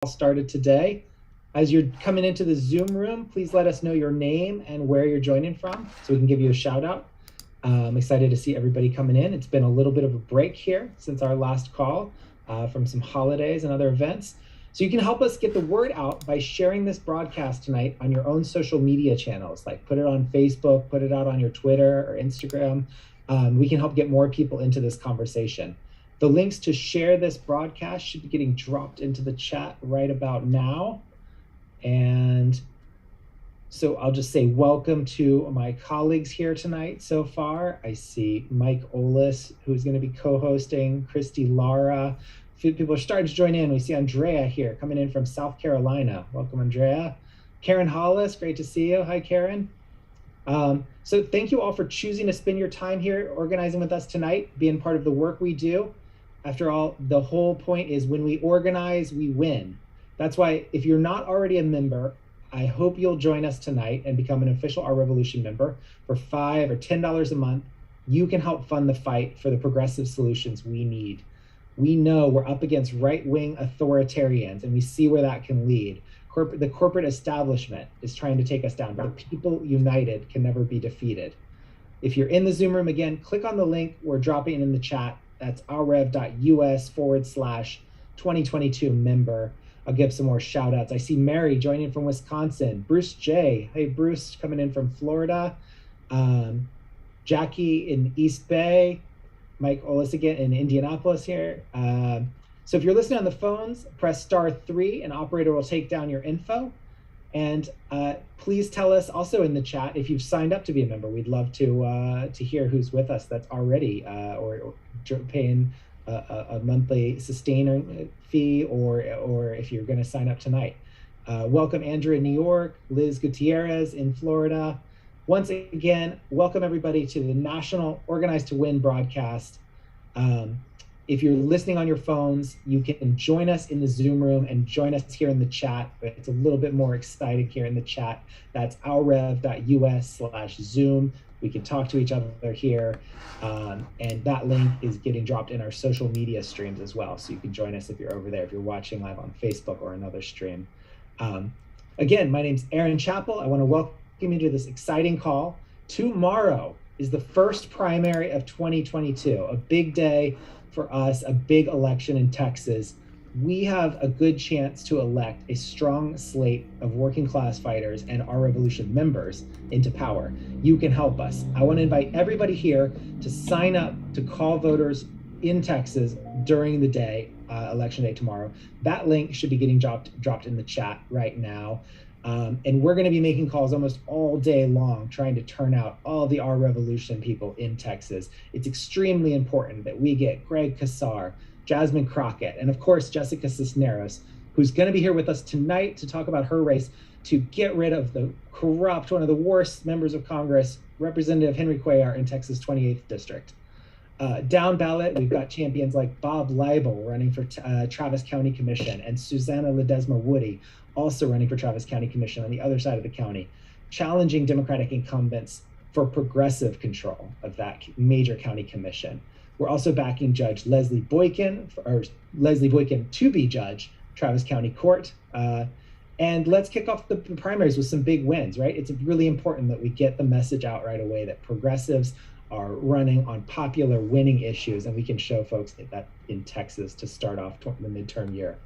Started today. As you're coming into the Zoom room, please let us know your name and where you're joining from so we can give you a shout out. I'm excited to see everybody coming in. It's been a little bit of a break here since our last call from some holidays and other events. So you can help us get the word out by sharing this broadcast tonight on your own social media channels, like put it on Facebook, put it out on your Twitter or Instagram. We can help get more people into this conversation. The links to share this broadcast should be getting dropped into the chat right about now. And so I'll just say welcome to my colleagues here tonight so far. I see Mike Olis, who's going to be co-hosting, Christy Lara. A few people are starting to join in. We see Andrea here coming in from South Carolina. Welcome, Andrea. Karen Hollis, great to see you. Hi, Karen. So thank you all for choosing to spend your time here organizing with us tonight, being part of the work we do. After all, the whole point is when we organize, we win. That's why if you're not already a member, I hope you'll join us tonight and become an official Our Revolution member for $5 or $10 a month. You can help fund the fight for the progressive solutions we need. We know we're up against right-wing authoritarians, and we see where that can lead. The corporate establishment is trying to take us down, but people united can never be defeated. If you're in the Zoom room again, click on the link we're dropping in the chat. That's ourrev.us/2022 member. I'll give some more shout outs. I see Mary joining from Wisconsin. Bruce J. Hey, Bruce, coming in from Florida. Jackie in East Bay. Mike Olis again in Indianapolis here. So if you're listening on the phones, press *3 and operator will take down your info. And please tell us also in the chat if you've signed up to be a member. We'd love to hear who's with us that's already or paying a monthly sustainer fee, or if you're going to sign up tonight. Welcome Andrew in New York, Liz Gutierrez in Florida. Once again, welcome everybody to the National Organize to Win broadcast. If you're listening on your phones, you can join us in the Zoom room and join us here in the chat. It's a little bit more exciting here in the chat. That's ourrev.us/Zoom. We can talk to each other here. And that link is getting dropped in our social media streams as well. So you can join us if you're over there, if you're watching live on Facebook or another stream. Again, my name's Aaron Chappell. I want to welcome you to this exciting call. Tomorrow is the first primary of 2022, a big day for us, a big election in Texas. We have a good chance to elect a strong slate of working class fighters and Our Revolution members into power. You can help us. I want to invite everybody here to sign up to call voters in Texas during the day, election day tomorrow. That link should be getting dropped in the chat right now. And we're going to be making calls almost all day long, trying to turn out all the Our Revolution people in Texas. It's extremely important that we get Greg Kassar, Jasmine Crockett, and of course, Jessica Cisneros, who's going to be here with us tonight to talk about her race to get rid of the corrupt, one of the worst members of Congress, Representative Henry Cuellar in Texas 28th District. Down ballot, we've got champions like Bob Leibel running for Travis County Commission, and Susanna Ledesma Woody also running for Travis County Commission on the other side of the county, challenging Democratic incumbents for progressive control of that major county commission. We're also backing Judge Leslie Boykin to be judge, Travis County Court. And let's kick off the primaries with some big wins, right? It's really important that we get the message out right away that progressives are running on popular winning issues, and we can show folks that in Texas to start off the midterm year.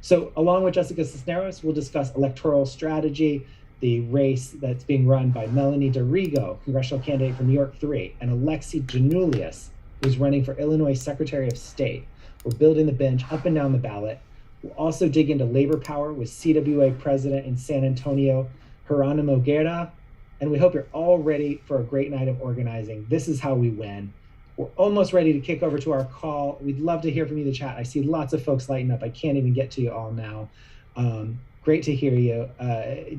So along with Jessica Cisneros, we'll discuss electoral strategy, the race that's being run by Melanie DeRigo, congressional candidate for New York 3, and Alexi Giannoulias, who's running for Illinois Secretary of State. We're building the bench up and down the ballot. We'll also dig into labor power with CWA President in San Antonio, Geronimo Guerra, and we hope you're all ready for a great night of organizing. This is how we win. We're almost ready to kick over to our call. We'd love to hear from you in the chat. I see lots of folks lighting up. I can't even get to you all now. Great to hear you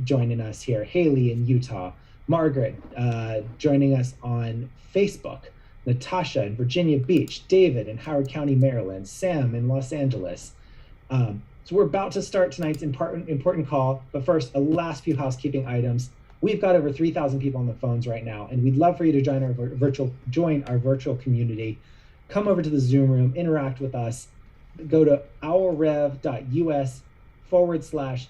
joining us here. Haley in Utah, Margaret joining us on Facebook, Natasha in Virginia Beach, David in Howard County, Maryland, Sam in Los Angeles. So we're about to start tonight's important call, but first, a last few housekeeping items. We've got over 3,000 people on the phones right now, and we'd love for you to join our virtual community. Come over to the Zoom room, interact with us. Go to ourrev.us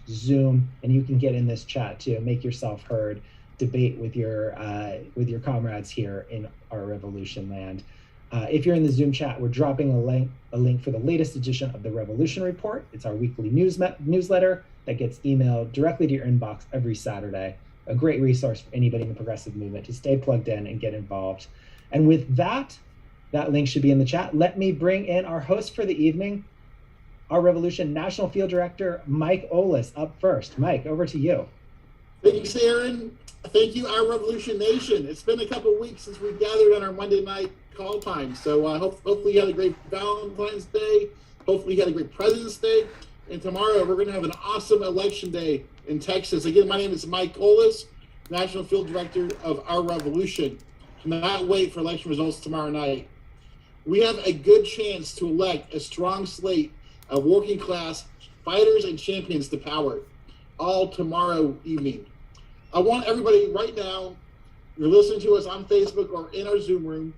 /Zoom, and you can get in this chat too. Make yourself heard, debate with your comrades here in our revolution land. If you're in the Zoom chat, we're dropping a link for the latest edition of the Revolution Report. It's our weekly newsletter that gets emailed directly to your inbox every Saturday. A great resource for anybody in the progressive movement to stay plugged in and get involved. And with that link should be in the chat. Let me bring in our host for the evening, our Revolution National Field Director, Mike Olis, up first. Mike, over to you. Thanks, Aaron. Thank you, our Revolution Nation. It's been a couple weeks since we gathered on our Monday night call time. So hopefully you had a great Valentine's Day. Hopefully you had a great President's Day. And tomorrow we're going to have an awesome election day in Texas. Again, my name is Mike Olis, National Field Director of Our Revolution. Cannot wait for election results tomorrow night. We have a good chance to elect a strong slate of working class fighters and champions to power, all tomorrow evening. I want everybody right now, you're listening to us on Facebook or in our Zoom room,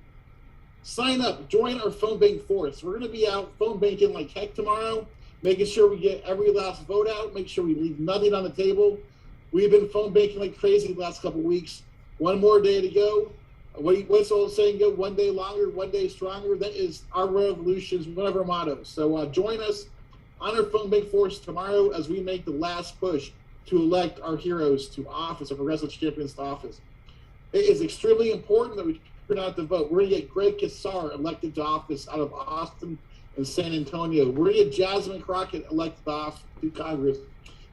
sign up, join our phone bank force. We're going to be out phone banking like heck tomorrow, making sure we get every last vote out, make sure we leave nothing on the table. We've been phone banking like crazy the last couple of weeks. One more day to go. What's the old saying go? One day longer, one day stronger. That is our revolution's one of our mottos. So join us on our phone bank force tomorrow as we make the last push to elect our heroes to office, our progressive champions to office. It is extremely important that we turn out to vote. We're going to get Greg Casar elected to office out of Austin and San Antonio. We're going to get Jasmine Crockett elected to office to Congress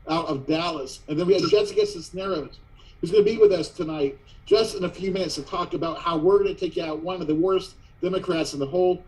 out of Dallas. And then we have Jessica Cisneros, who's going to be with us tonight just in a few minutes to talk about how we're going to take out one of the worst Democrats in the whole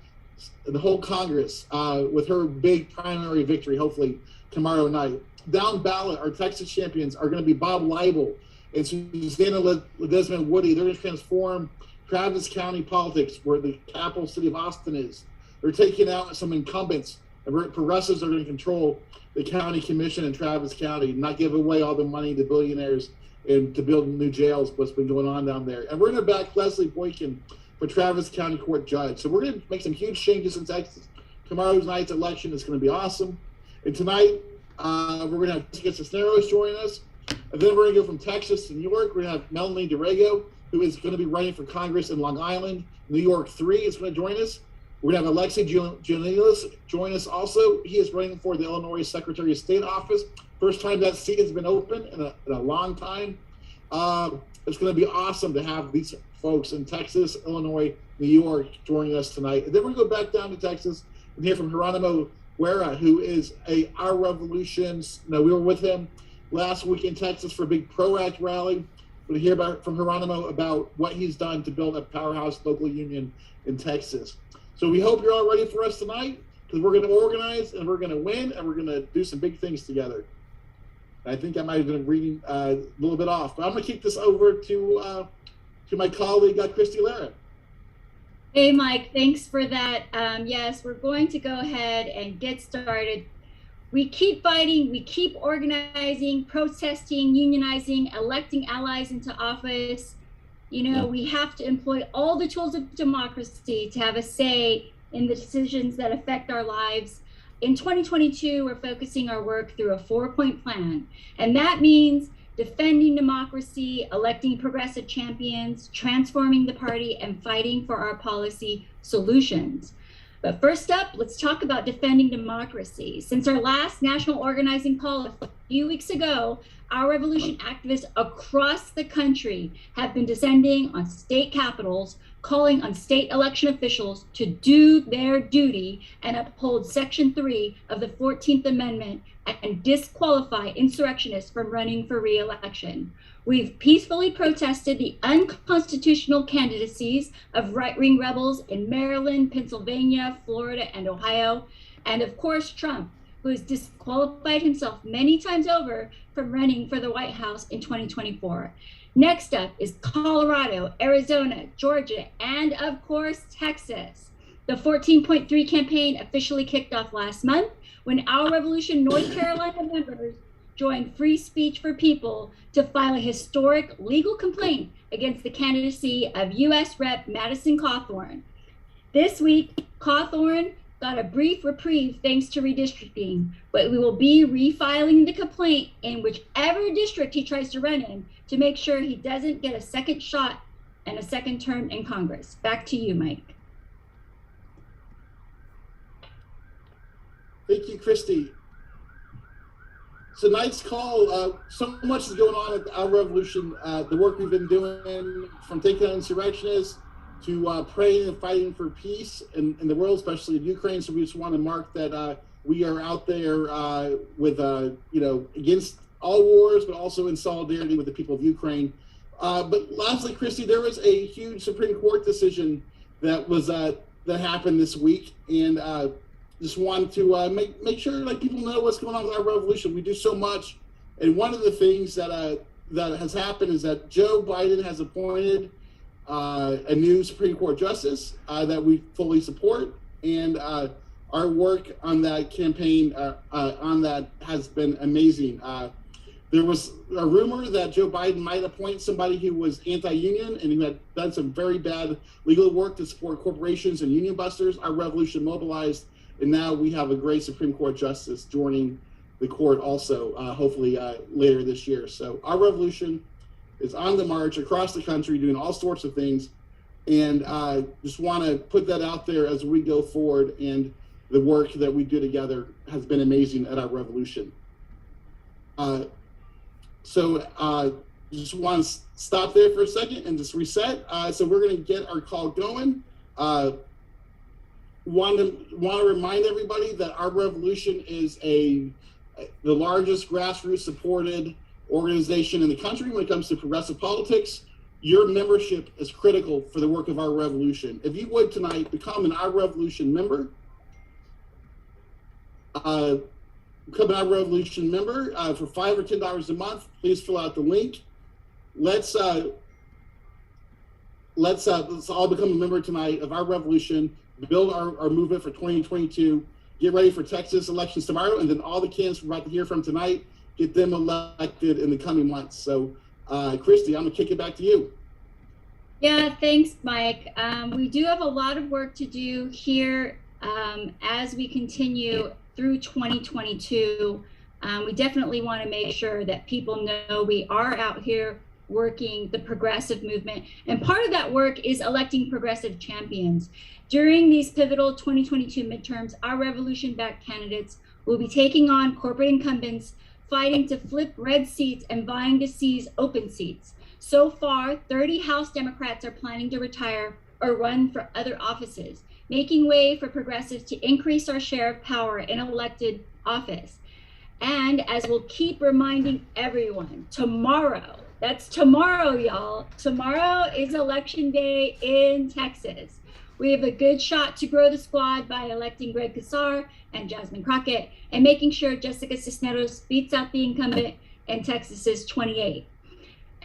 Congress with her big primary victory, hopefully tomorrow night. Down ballot, our Texas champions are going to be Bob Leibel and Susanna Desmond Woody. They're going to transform Travis County politics, where the capital city of Austin is. They're taking out some incumbents, and progressives are going to control the county commission in Travis County, not give away all the money to billionaires and to build new jails, what's been going on down there. And we're going to back Leslie Boykin for Travis County Court Judge. So we're going to make some huge changes in Texas. Tomorrow's night's election is going to be awesome. And tonight, we're going to have Jessica Cisneros join us. And then we're going to go from Texas to New York. We're going to have Melanie DeRego, who is going to be running for Congress in Long Island. New York 3 is going to join us. We're going to have Alexi Giannoulias join us also. He is running for the Illinois Secretary of State office. First time that seat has been open in a long time. It's going to be awesome to have these folks in Texas, Illinois, New York joining us tonight. And then we're going to go back down to Texas and hear from Geronimo Guerra, who is Our Revolution's. We were with him last week in Texas for a big PRO-ACT rally. We'll hear from Geronimo about what he's done to build a powerhouse local union in Texas. So we hope you're all ready for us tonight, because we're going to organize and we're going to win and we're going to do some big things together. I think I might have been reading a little bit off, but I'm going to kick this over to my colleague, Christy Lara. Hey, Mike, thanks for that. Yes, we're going to go ahead and get started. We keep fighting, we keep organizing, protesting, unionizing, electing allies into office. We have to employ all the tools of democracy to have a say in the decisions that affect our lives. In 2022, we're focusing our work through a 4-point plan, and that means defending democracy, electing progressive champions, transforming the party, and fighting for our policy solutions. But first up, let's talk about defending democracy. Since our last national organizing call a few weeks ago, Our Revolution activists across the country have been descending on state capitals, calling on state election officials to do their duty and uphold Section 3 of the 14th Amendment and disqualify insurrectionists from running for re-election. We've peacefully protested the unconstitutional candidacies of right-wing rebels in Maryland, Pennsylvania, Florida, and Ohio, and of course Trump, who has disqualified himself many times over from running for the White House in 2024. Next up is Colorado, Arizona, Georgia, and of course, Texas. The 14.3 campaign officially kicked off last month when Our Revolution North Carolina members joined Free Speech for People to file a historic legal complaint against the candidacy of U.S. Rep. Madison Cawthorn. This week, Cawthorn got a brief reprieve thanks to redistricting, but we will be refiling the complaint in whichever district he tries to run in to make sure he doesn't get a second shot and a second term in Congress. Back to you, Mike. Thank you, Christy. Tonight's call, so much is going on at our revolution. The work we've been doing, from taking on insurrectionists to praying and fighting for peace in the world, especially in Ukraine. So we just want to mark that we are out there with, against all wars, but also in solidarity with the people of Ukraine. But lastly, Christy, there was a huge Supreme Court decision that was that happened this week, and just wanted to make sure people know what's going on with our revolution. We do so much, and one of the things that has happened is that Joe Biden has appointed a new Supreme Court justice that we fully support, and our work on that campaign on that has been amazing. There was a rumor that Joe Biden might appoint somebody who was anti-union and who had done some very bad legal work to support corporations and union busters. Our revolution mobilized, and now we have a great Supreme Court justice joining the court also, hopefully later this year. So our revolution is on the march across the country, doing all sorts of things, and just want to put that out there as we go forward. And the work that we do together has been amazing at our revolution. So just want to stop there for a second and just reset. So we're going to get our call going. Want to remind everybody that our revolution is the largest grassroots supported organization in the country when it comes to progressive politics. Your membership is critical for the work of our revolution. If you would tonight become an Our Revolution member, become an Our Revolution member for $5 or $10 a month. Please fill out the link. Let's all become a member tonight of our revolution. Build our movement for 2022. Get ready for Texas elections tomorrow, and then all the candidates we're about to hear from tonight, get them elected in the coming months. So, Christy, I'm gonna kick it back to you. Yeah, thanks, Mike. We do have a lot of work to do here as we continue through 2022. We definitely want to make sure that people know we are out here working the progressive movement. And part of that work is electing progressive champions. During these pivotal 2022 midterms, our revolution-backed candidates will be taking on corporate incumbents, fighting to flip red seats and vying to seize open seats. So far, 30 House Democrats are planning to retire or run for other offices, making way for progressives to increase our share of power in elected office. And as we'll keep reminding everyone, tomorrow, that's tomorrow, y'all. Tomorrow is election day in Texas. We have a good shot to grow the squad by electing Greg Casar and Jasmine Crockett and making sure Jessica Cisneros beats out the incumbent in Texas's 28.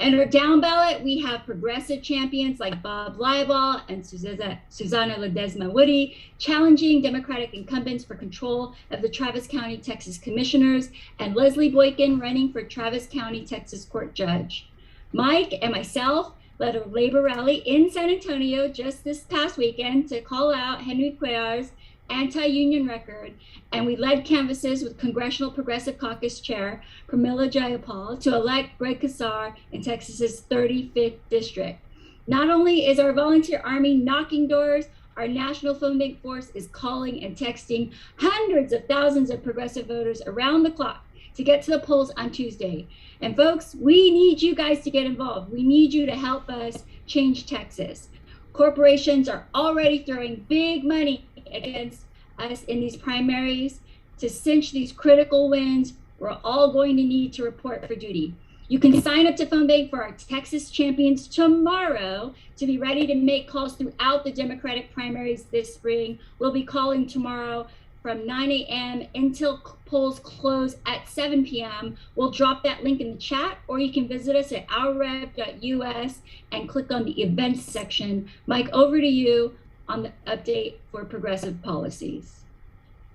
And our down ballot, we have progressive champions like Bob Leibal and Susanna Ledesma Woody challenging Democratic incumbents for control of the Travis County, Texas commissioners, and Leslie Boykin running for Travis County, Texas court judge. Mike and myself led a labor rally in San Antonio just this past weekend to call out Henry Cuellar's anti-union record, and we led canvasses with Congressional Progressive Caucus Chair Pramila Jayapal to elect Greg Casar in Texas's 35th district. Not only is our volunteer army knocking doors, our national phone bank force is calling and texting hundreds of thousands of progressive voters around the clock to get to the polls on Tuesday. And folks, we need you guys to get involved. We need you to help us change Texas. Corporations are already throwing big money against us in these primaries. To cinch these critical wins, we're all going to need to report for duty. You can sign up to Phone Bank for our Texas champions tomorrow to be ready to make calls throughout the Democratic primaries this spring. We'll be calling tomorrow from 9 a.m. until polls close at 7 p.m. We'll drop that link in the chat, or you can visit us at ourrev.us and click on the events section. Mike, over to you on the update for progressive policies.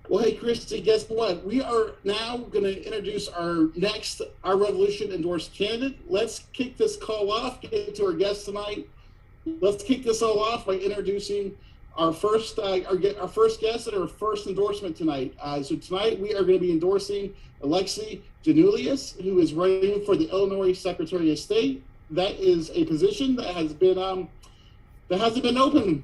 Well, hey, Christy, guess what? We are now going to introduce our next Our Revolution endorsed candidate. Let's kick this call off, get to our guest tonight. Let's kick this all off by introducing our first guest and our first endorsement tonight. So tonight we are going to be endorsing Alexi Giannoulias, who is running for the Illinois Secretary of State. That is a position that hasn't been open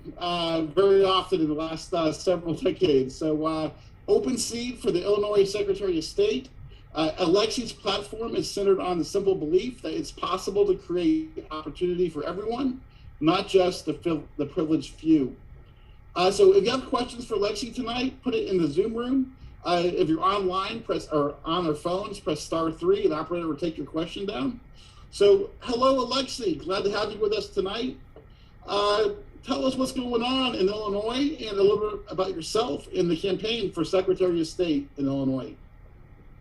very often in the last several decades. So open seat for the Illinois Secretary of State. Alexi's platform is centered on the simple belief that it's possible to create opportunity for everyone, not just the privileged few. So if you have questions for Alexi tonight, put it in the Zoom room. If you're online, on their phones, press *3, and the operator will take your question down. So hello, Alexi. Glad to have you with us tonight. Tell us what's going on in Illinois and a little bit about yourself in the campaign for Secretary of State in Illinois.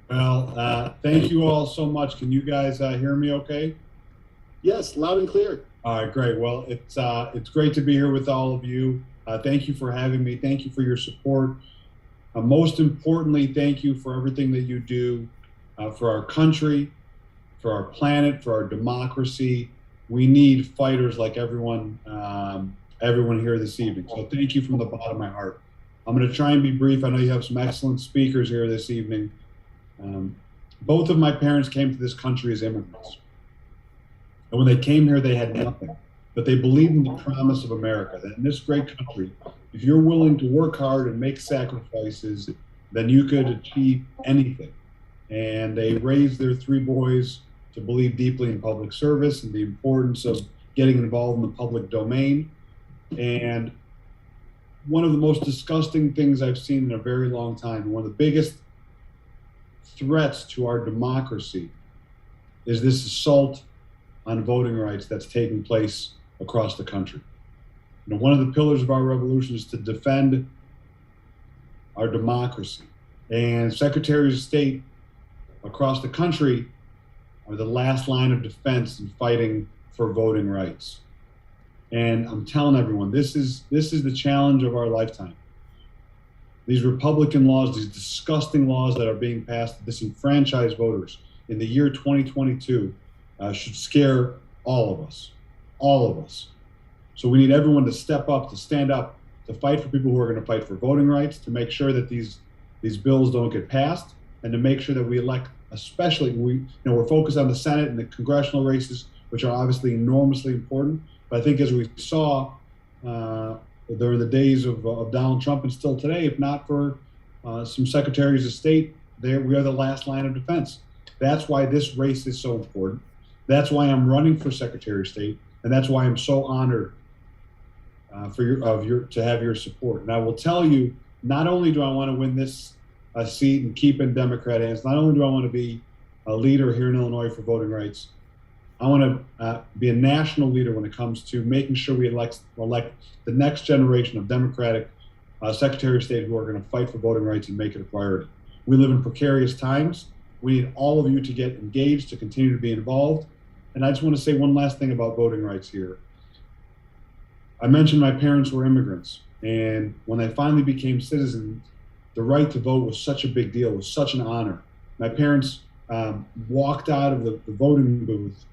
Well, thank you all so much. Can you guys hear me okay? Yes, loud and clear. All right, great. Well, it's great to be here with all of you. Thank you for having me. Thank you for your support. Most importantly, thank you for everything that you do for our country, for our planet, for our democracy. We need fighters like everyone here this evening. So thank you from the bottom of my heart. I'm going to try and be brief. I know you have some excellent speakers here this evening. Both of my parents came to this country as immigrants. And when they came here, they had nothing. But they believed in the promise of America, that in this great country, if you're willing to work hard and make sacrifices, then you could achieve anything. And they raised their 3 boys to believe deeply in public service and the importance of getting involved in the public domain. And one of the most disgusting things I've seen in a very long time, one of the biggest threats to our democracy, is this assault on voting rights that's taking place across the country. You know, one of the pillars of our revolution is to defend our democracy. And secretaries of state across the country are the last line of defense in fighting for voting rights. And I'm telling everyone, this is the challenge of our lifetime. These Republican laws, these disgusting laws that are being passed to disenfranchise voters in the year 2022 should scare all of us. So we need everyone to step up, to stand up, to fight for people who are going to fight for voting rights, to make sure that these bills don't get passed, and to make sure that we elect, especially we're focused on the Senate and the congressional races, which are obviously enormously important. But I think as we saw during the days of Donald Trump and still today, if not for some secretaries of state, we are the last line of defense. That's why this race is so important. That's why I'm running for Secretary of State, and that's why I'm so honored to have your support. And I will tell you, not only do I want to win this seat and keep in Democrat hands, not only do I want to be a leader here in Illinois for voting rights, I want to be a national leader when it comes to making sure we elect the next generation of Democratic Secretary of State who are going to fight for voting rights and make it a priority. We live in precarious times. We need all of you to get engaged, to continue to be involved. And I just want to say one last thing about voting rights here. I mentioned my parents were immigrants, and when they finally became citizens, the right to vote was such a big deal, was such an honor. My parents walked out of the voting booth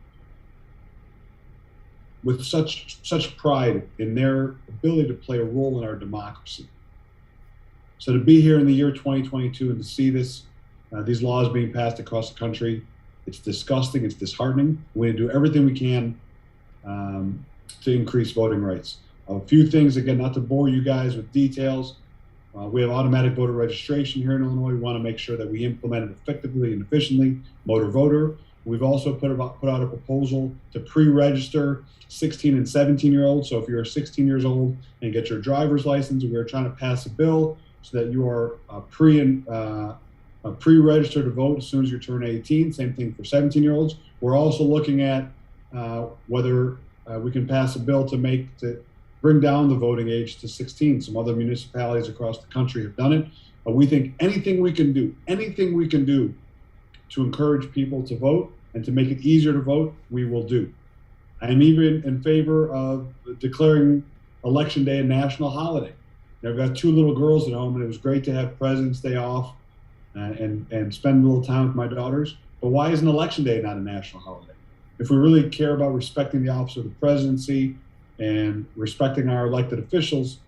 with such pride in their ability to play a role in our democracy. So to be here in the year 2022 and to see these laws being passed across the country, it's disgusting, it's disheartening. We need to do everything we can to increase voting rights. A few things, again, not to bore you guys with details. We have automatic voter registration here in Illinois. We want to make sure that we implement it effectively and efficiently, motor voter. We've also put out a proposal to pre-register 16 and 17-year-olds. So if you're 16 years old and get your driver's license, we are trying to pass a bill so that you are pre-registered to vote as soon as you turn 18. Same thing for 17-year-olds. We're also looking at whether we can pass a bill to bring down the voting age to 16. Some other municipalities across the country have done it. But we think anything we can do to encourage people to vote and to make it easier to vote, we will do. I am even in favor of declaring Election Day a national holiday. I've got 2 little girls at home, and it was great to have President's Day off and spend a little time with my daughters. But why isn't Election Day not a national holiday? If we really care about respecting the office of the presidency and respecting our elected officials,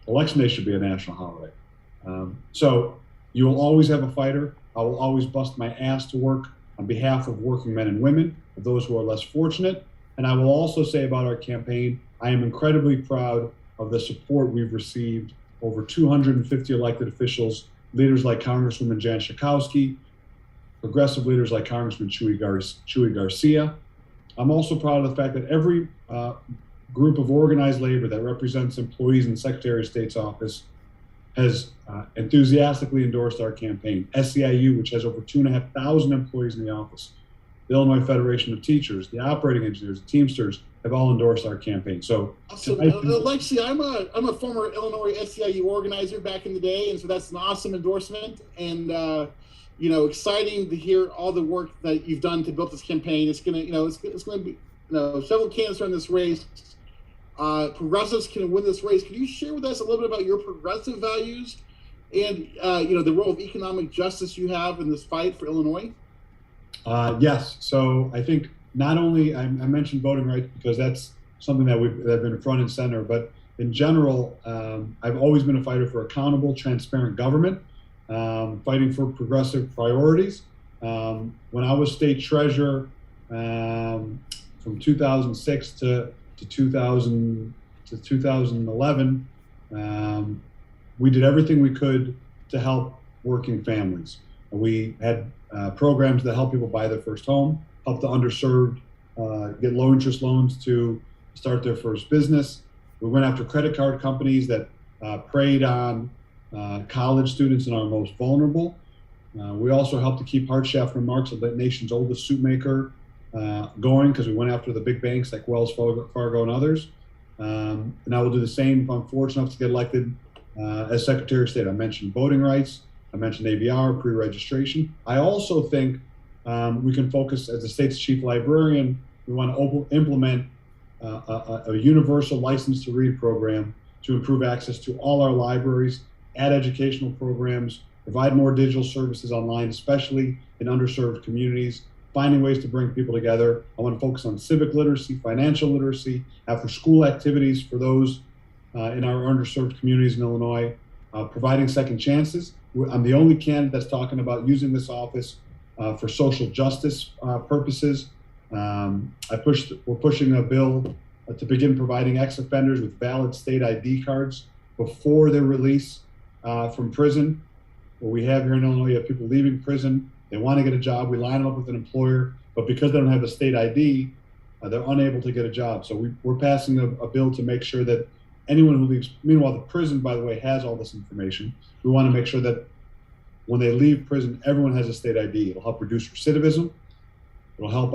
Election Day should be a national holiday. So you will always have a fighter. I will always bust my ass to work on behalf of working men and women, of those who are less fortunate. And I will also say about our campaign, I am incredibly proud of the support we've received. Over 250 elected officials, leaders like Congresswoman Jan Schakowsky, progressive leaders like Congressman Chuy Garcia. I'm also proud of the fact that every group of organized labor that represents employees in the Secretary of State's office has enthusiastically endorsed our campaign. SEIU, which has over 2,500 employees in the office, the Illinois Federation of Teachers, the operating engineers, the Teamsters have all endorsed our campain. So, Alexi, I'm a former Illinois SEIU organizer back in the day, and so that's an awesome endorsement. And exciting to hear all the work that you've done to build this campaign. It's gonna, it's gonna be, several candidates are in this race. Progressives can win this race. Can you share with us a little bit about your progressive values and the role of economic justice you have in this fight for Illinois? Yes. So I think not only I mentioned voting rights because that's something that have been front and center, but in general, I've always been a fighter for accountable, transparent government, fighting for progressive priorities. When I was state treasurer from 2006 to 2011, we did everything we could to help working families. We had programs that help people buy their first home, help the underserved get low interest loans to start their first business. We went after credit card companies that preyed on college students and our most vulnerable. We also helped to keep Hart Schaffner Marx, the nation's oldest suit maker, going because we went after the big banks like Wells Fargo and others. And I will do the same if I'm fortunate enough to get elected as Secretary of State. I mentioned voting rights. I mentioned ABR, pre-registration. I also think we can focus, as the state's chief librarian, we want to implement a universal license to read program to improve access to all our libraries, add educational programs, provide more digital services online, especially in underserved communities, finding ways to bring people together. I want to focus on civic literacy, financial literacy, after school activities for those in our underserved communities in Illinois, providing second chances. I'm the only candidate that's talking about using this office for social justice purposes. We're pushing a bill to begin providing ex-offenders with valid state ID cards before their release from prison. What we have here in Illinois, you have people leaving prison, they want to get a job, we line them up with an employer, but because they don't have a state ID, they're unable to get a job. So we're passing a bill to make sure that anyone who leaves, meanwhile the prison, by the way, has all this information. We want to make sure that when they leave prison, everyone has a state ID. It'll help reduce recidivism. It'll help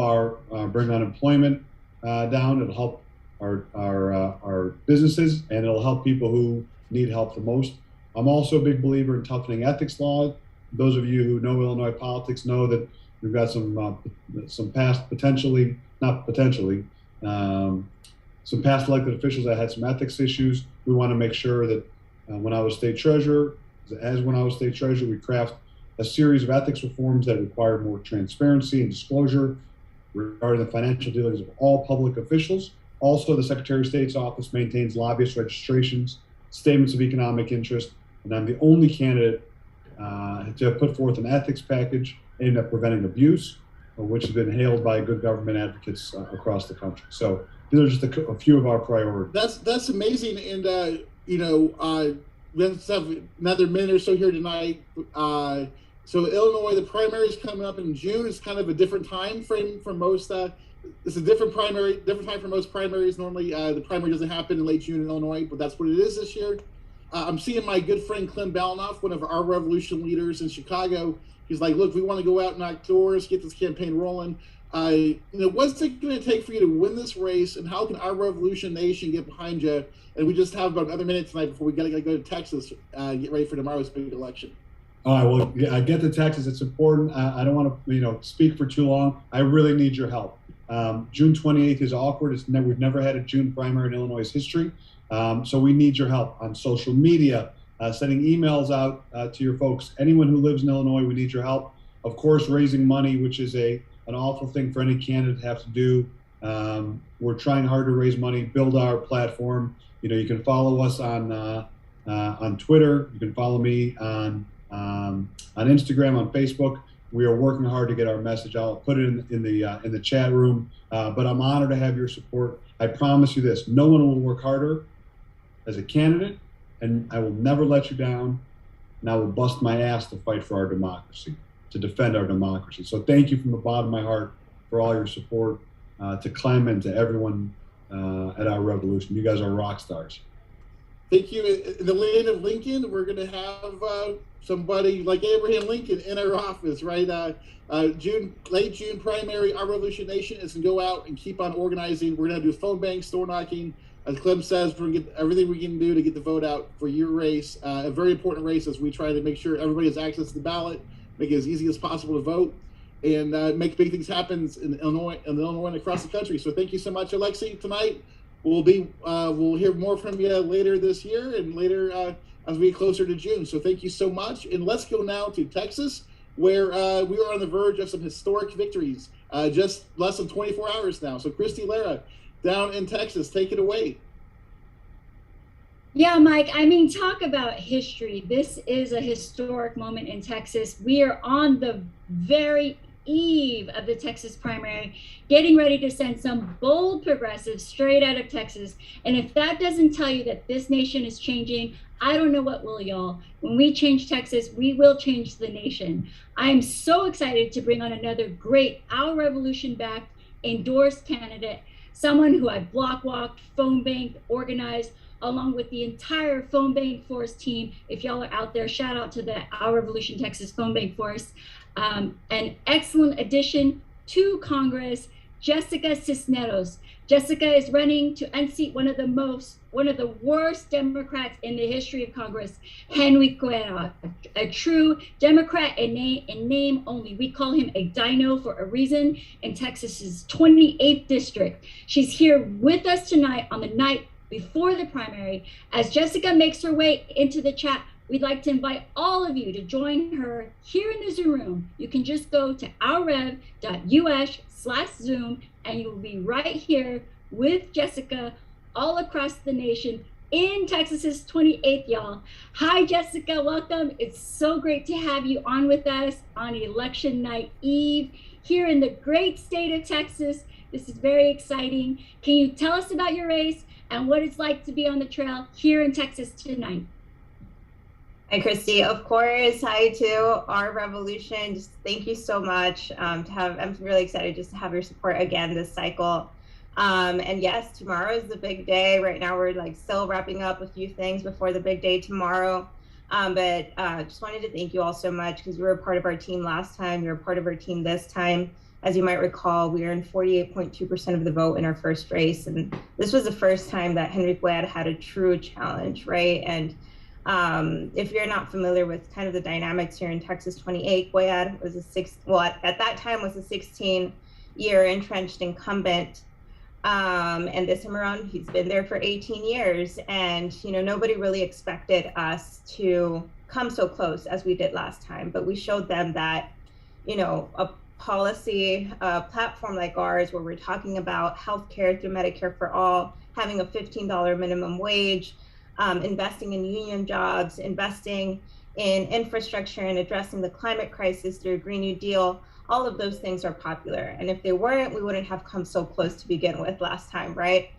bring unemployment down. It'll help our businesses, and it'll help people who need help the most. I'm also a big believer in toughening ethics law. Those of you who know Illinois politics know that we've got some past some past elected officials that had some ethics issues. We want to make sure that when I was state treasurer, we craft a series of ethics reforms that require more transparency and disclosure regarding the financial dealings of all public officials. Also, the Secretary of State's office maintains lobbyist registrations, statements of economic interest, and I'm the only candidate to have put forth an ethics package aimed at preventing abuse, which has been hailed by good government advocates across the country. So these are just a few of our priorities. That's amazing, and let's have another minute or so here tonight. So Illinois, the primary is coming up in June. It's kind of a different time frame for most. It's a different time for most primaries. Normally, the primary doesn't happen in late June in Illinois, but that's what it is this year. I'm seeing my good friend Clem Balanoff, one of our revolution leaders in Chicago. He's like, look, we want to go out and outdoors, get this campaign rolling. What's it going to take for you to win this race, and how can our Revolution Nation get behind you? And we just have about another minute tonight before we got to go to Texas, get ready for tomorrow's big election. All right, well, yeah, I get to Texas. It's important. I don't want to, speak for too long. I really need your help. June 28th is awkward. We've never had a June primary in Illinois' history. So we need your help on social media, sending emails out to your folks. Anyone who lives in Illinois, we need your help. Of course, raising money, which is an awful thing for any candidate to have to do. We're trying hard to raise money, build our platform. You can follow us on on Twitter. You can follow me on Instagram, on Facebook. We are working hard to get our message out. I'll put it in the chat room. But I'm honored to have your support. I promise you this: no one will work harder as a candidate, and I will never let you down. And I will bust my ass to fight for our democracy, to defend our democracy. So thank you from the bottom of my heart for all your support, to Clem and to everyone at our revolution. You guys are rock stars. Thank you. In the land of Lincoln, we're going to have somebody like Abraham Lincoln in our office, right? Late June primary, Our Revolution Nation is going to go out and keep on organizing. We're going to do phone banks, door knocking. As Clem says, we're going to get everything we can do to get the vote out for your race. A very important race as we try to make sure everybody has access to the ballot, make it as easy as possible to vote, and make big things happen in Illinois and across the country. So thank you so much, Alexi, tonight. We'll hear more from you later this year and later as we get closer to June. So thank you so much. And let's go now to Texas, where we are on the verge of some historic victories, just less than 24 hours now. So Christy Lara, down in Texas, take it away. Yeah, Mike, I mean, talk about history. This is a historic moment in Texas. We are on the very eve of the Texas primary, getting ready to send some bold progressives straight out of Texas. And if that doesn't tell you that this nation is changing, I don't know what will, y'all. When we change Texas, we will change the nation. I'm so excited to bring on another great Our Revolution backed endorsed candidate, someone who I block walked, phone banked, organized, along with the entire phone bank force team. If y'all are out there, shout out to the Our Revolution Texas phone bank force. An excellent addition to Congress, Jessica Cisneros. Jessica is running to unseat one of the worst Democrats in the history of Congress, Henry Cuellar, a true Democrat in name only. We call him a dino for a reason in Texas's 28th district. She's here with us tonight on the night before the primary. As Jessica makes her way into the chat, we'd like to invite all of you to join her here in the Zoom room. You can just go to ourrev.us/Zoom and you will be right here with Jessica all across the nation in Texas's 28th, y'all. Hi, Jessica, welcome. It's so great to have you on with us on election night eve here in the great state of Texas. This is very exciting. Can you tell us about your race and what it's like to be on the trail here in Texas tonight? Hi, Christy. Of course. Hi to Our Revolution. Just thank you so much I'm really excited just to have your support again this cycle. And yes, tomorrow is the big day. Right now, we're still wrapping up a few things before the big day tomorrow. But just wanted to thank you all so much because you were a part of our team last time. You're a part of our team this time. As you might recall, we earned 48.2% of the vote in our first race. And this was the first time that Henry Cuellar had a true challenge, right? And if you're not familiar with kind of the dynamics here in Texas 28, Cuellar was at that time was a 16-year entrenched incumbent. And this time around, he's been there for 18 years. And, nobody really expected us to come so close as we did last time. But we showed them that, a policy platform like ours, where we're talking about healthcare through Medicare for all, having a $15 minimum wage, investing in union jobs, investing in infrastructure and addressing the climate crisis through a Green New Deal, all of those things are popular. And if they weren't, we wouldn't have come so close to begin with last time, right?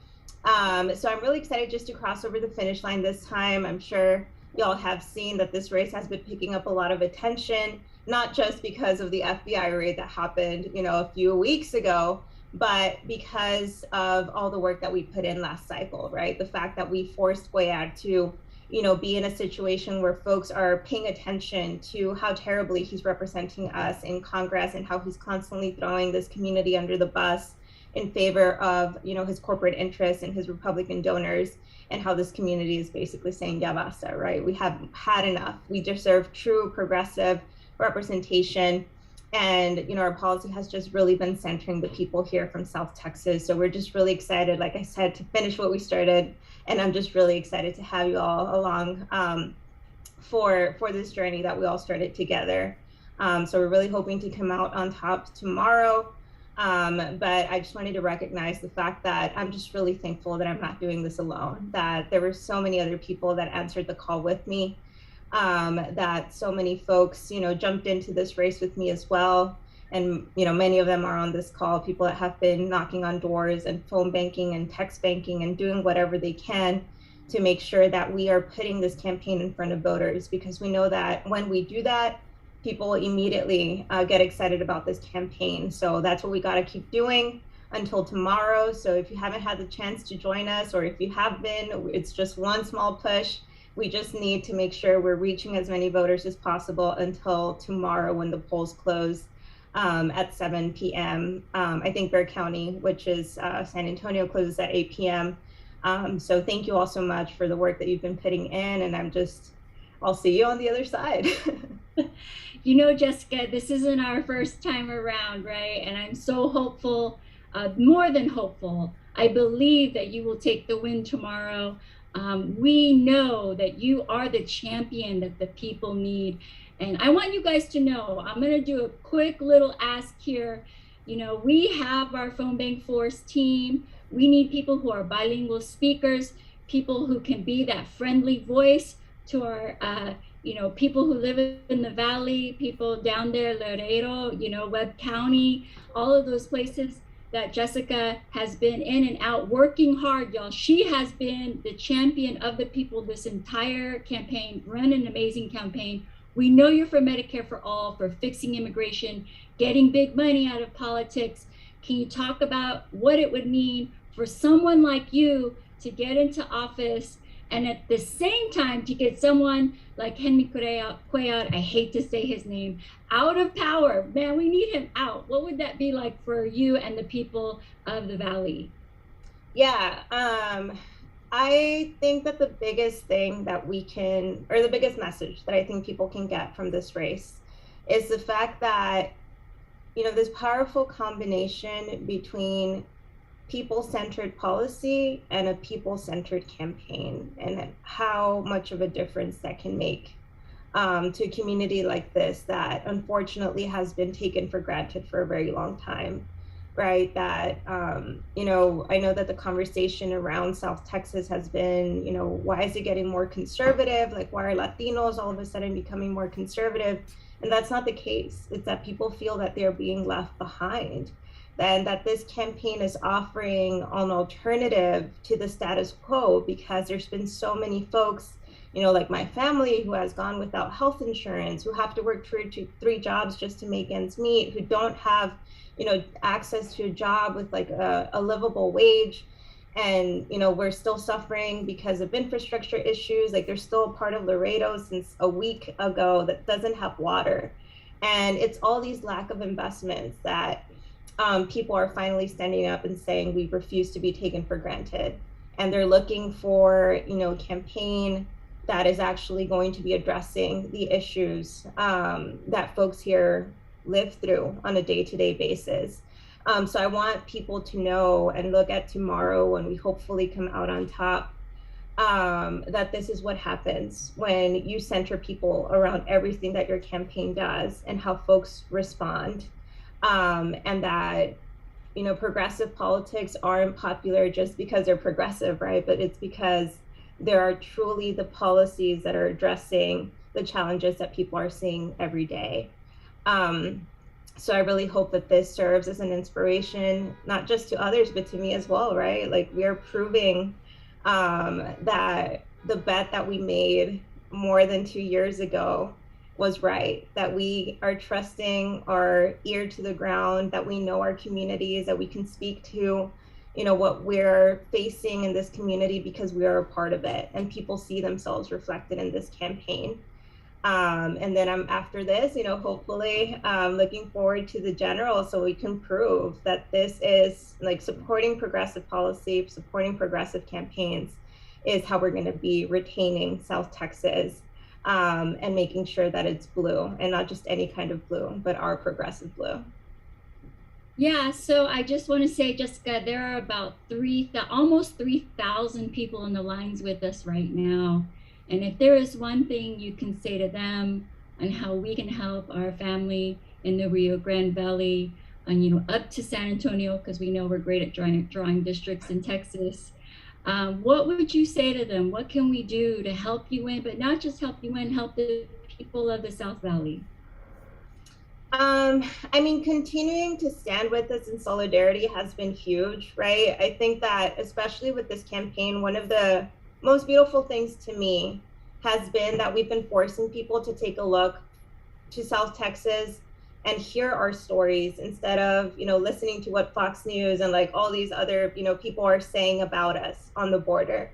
So I'm really excited just to cross over the finish line this time. I'm sure y'all have seen that this race has been picking up a lot of attention, not just because of the FBI raid that happened, a few weeks ago, but because of all the work that we put in last cycle, right? The fact that we forced Cuellar to, be in a situation where folks are paying attention to how terribly he's representing us in Congress and how he's constantly throwing this community under the bus in favor of, his corporate interests and his Republican donors, and how this community is basically saying, ya basta, right? We have had enough. We deserve true progressive representation. And, our policy has just really been centering the people here from South Texas. So we're just really excited, like I said, to finish what we started. And I'm just really excited to have you all along for this journey that we all started together. So we're really hoping to come out on top tomorrow. But I just wanted to recognize the fact that I'm just really thankful that I'm not doing this alone, that there were so many other people that answered the call with me, that so many folks, jumped into this race with me as well. And, many of them are on this call, people that have been knocking on doors and phone banking and text banking and doing whatever they can to make sure that we are putting this campaign in front of voters, because we know that when we do that, people immediately get excited about this campaign. So that's what we got to keep doing until tomorrow. So if you haven't had the chance to join us, or if you have been, it's just one small push. We just need to make sure we're reaching as many voters as possible until tomorrow when the polls close at 7 p.m. I think Bexar County, which is San Antonio, closes at 8 p.m. So thank you all so much for the work that you've been putting in, and I'll see you on the other side. Jessica, this isn't our first time around, right? And I'm so hopeful, more than hopeful. I believe that you will take the win tomorrow. We know that you are the champion that the people need. And I want you guys to know, I'm going to do a quick little ask here. We have our Phone Bank Force team. We need people who are bilingual speakers, people who can be that friendly voice to our people who live in the valley, people down there, Laredo, Webb County, all of those places that Jessica has been in and out working hard, y'all. She has been the champion of the people this entire campaign, run an amazing campaign. We know you're for Medicare for all, for fixing immigration, getting big money out of politics. Can you talk about what it would mean for someone like you to get into office, and at the same time to get someone like Henry Cuellar, I hate to say his name, out of power? Man, we need him out. What would that be like for you and the people of the Valley? Yeah, I think that the biggest thing that the biggest message that I think people can get from this race is the fact that, this powerful combination between people-centered policy and a people-centered campaign, and how much of a difference that can make to a community like this that unfortunately has been taken for granted for a very long time, right? That, I know that the conversation around South Texas has been, why is it getting more conservative? Like, why are Latinos all of a sudden becoming more conservative? And that's not the case. It's that people feel that they're being left behind, and that this campaign is offering an alternative to the status quo, because there's been so many folks, like my family, who has gone without health insurance, who have to work 3 jobs just to make ends meet, who don't have, access to a job with like a livable wage. And, we're still suffering because of infrastructure issues. Like, there's still a part of Laredo since a week ago that doesn't have water. And it's all these lack of investments that people are finally standing up and saying we refuse to be taken for granted. And they're looking for, a campaign that is actually going to be addressing the issues that folks here live through on a day-to-day basis. So I want people to know and look at tomorrow when we hopefully come out on top, that this is what happens when you center people around everything that your campaign does and how folks respond. And that, progressive politics aren't popular just because they're progressive, right? But it's because there are truly the policies that are addressing the challenges that people are seeing every day. So I really hope that this serves as an inspiration, not just to others, but to me as well, right? Like, we are proving that the bet that we made more than 2 years ago was right, that we are trusting our ear to the ground, that we know our communities, that we can speak to, what we're facing in this community because we are a part of it, and people see themselves reflected in this campaign. And then after this, hopefully looking forward to the general, so we can prove that this is like supporting progressive policy, supporting progressive campaigns is how we're going to be retaining South Texas, and making sure that it's blue, and not just any kind of blue, but our progressive blue. Yeah, so I just want to say, Jessica, there are about almost 3,000 people on the lines with us right now. And if there is one thing you can say to them on how we can help our family in the Rio Grande Valley, and up to San Antonio, because we know we're great at drawing districts in Texas. What would you say to them? What can we do to help you win, but not just help you win, help the people of the South Valley? I mean, continuing to stand with us in solidarity has been huge, right? I think that especially with this campaign, one of the most beautiful things to me has been that we've been forcing people to take a look to South Texas and hear our stories instead of, listening to what Fox News and like all these other, people are saying about us on the border.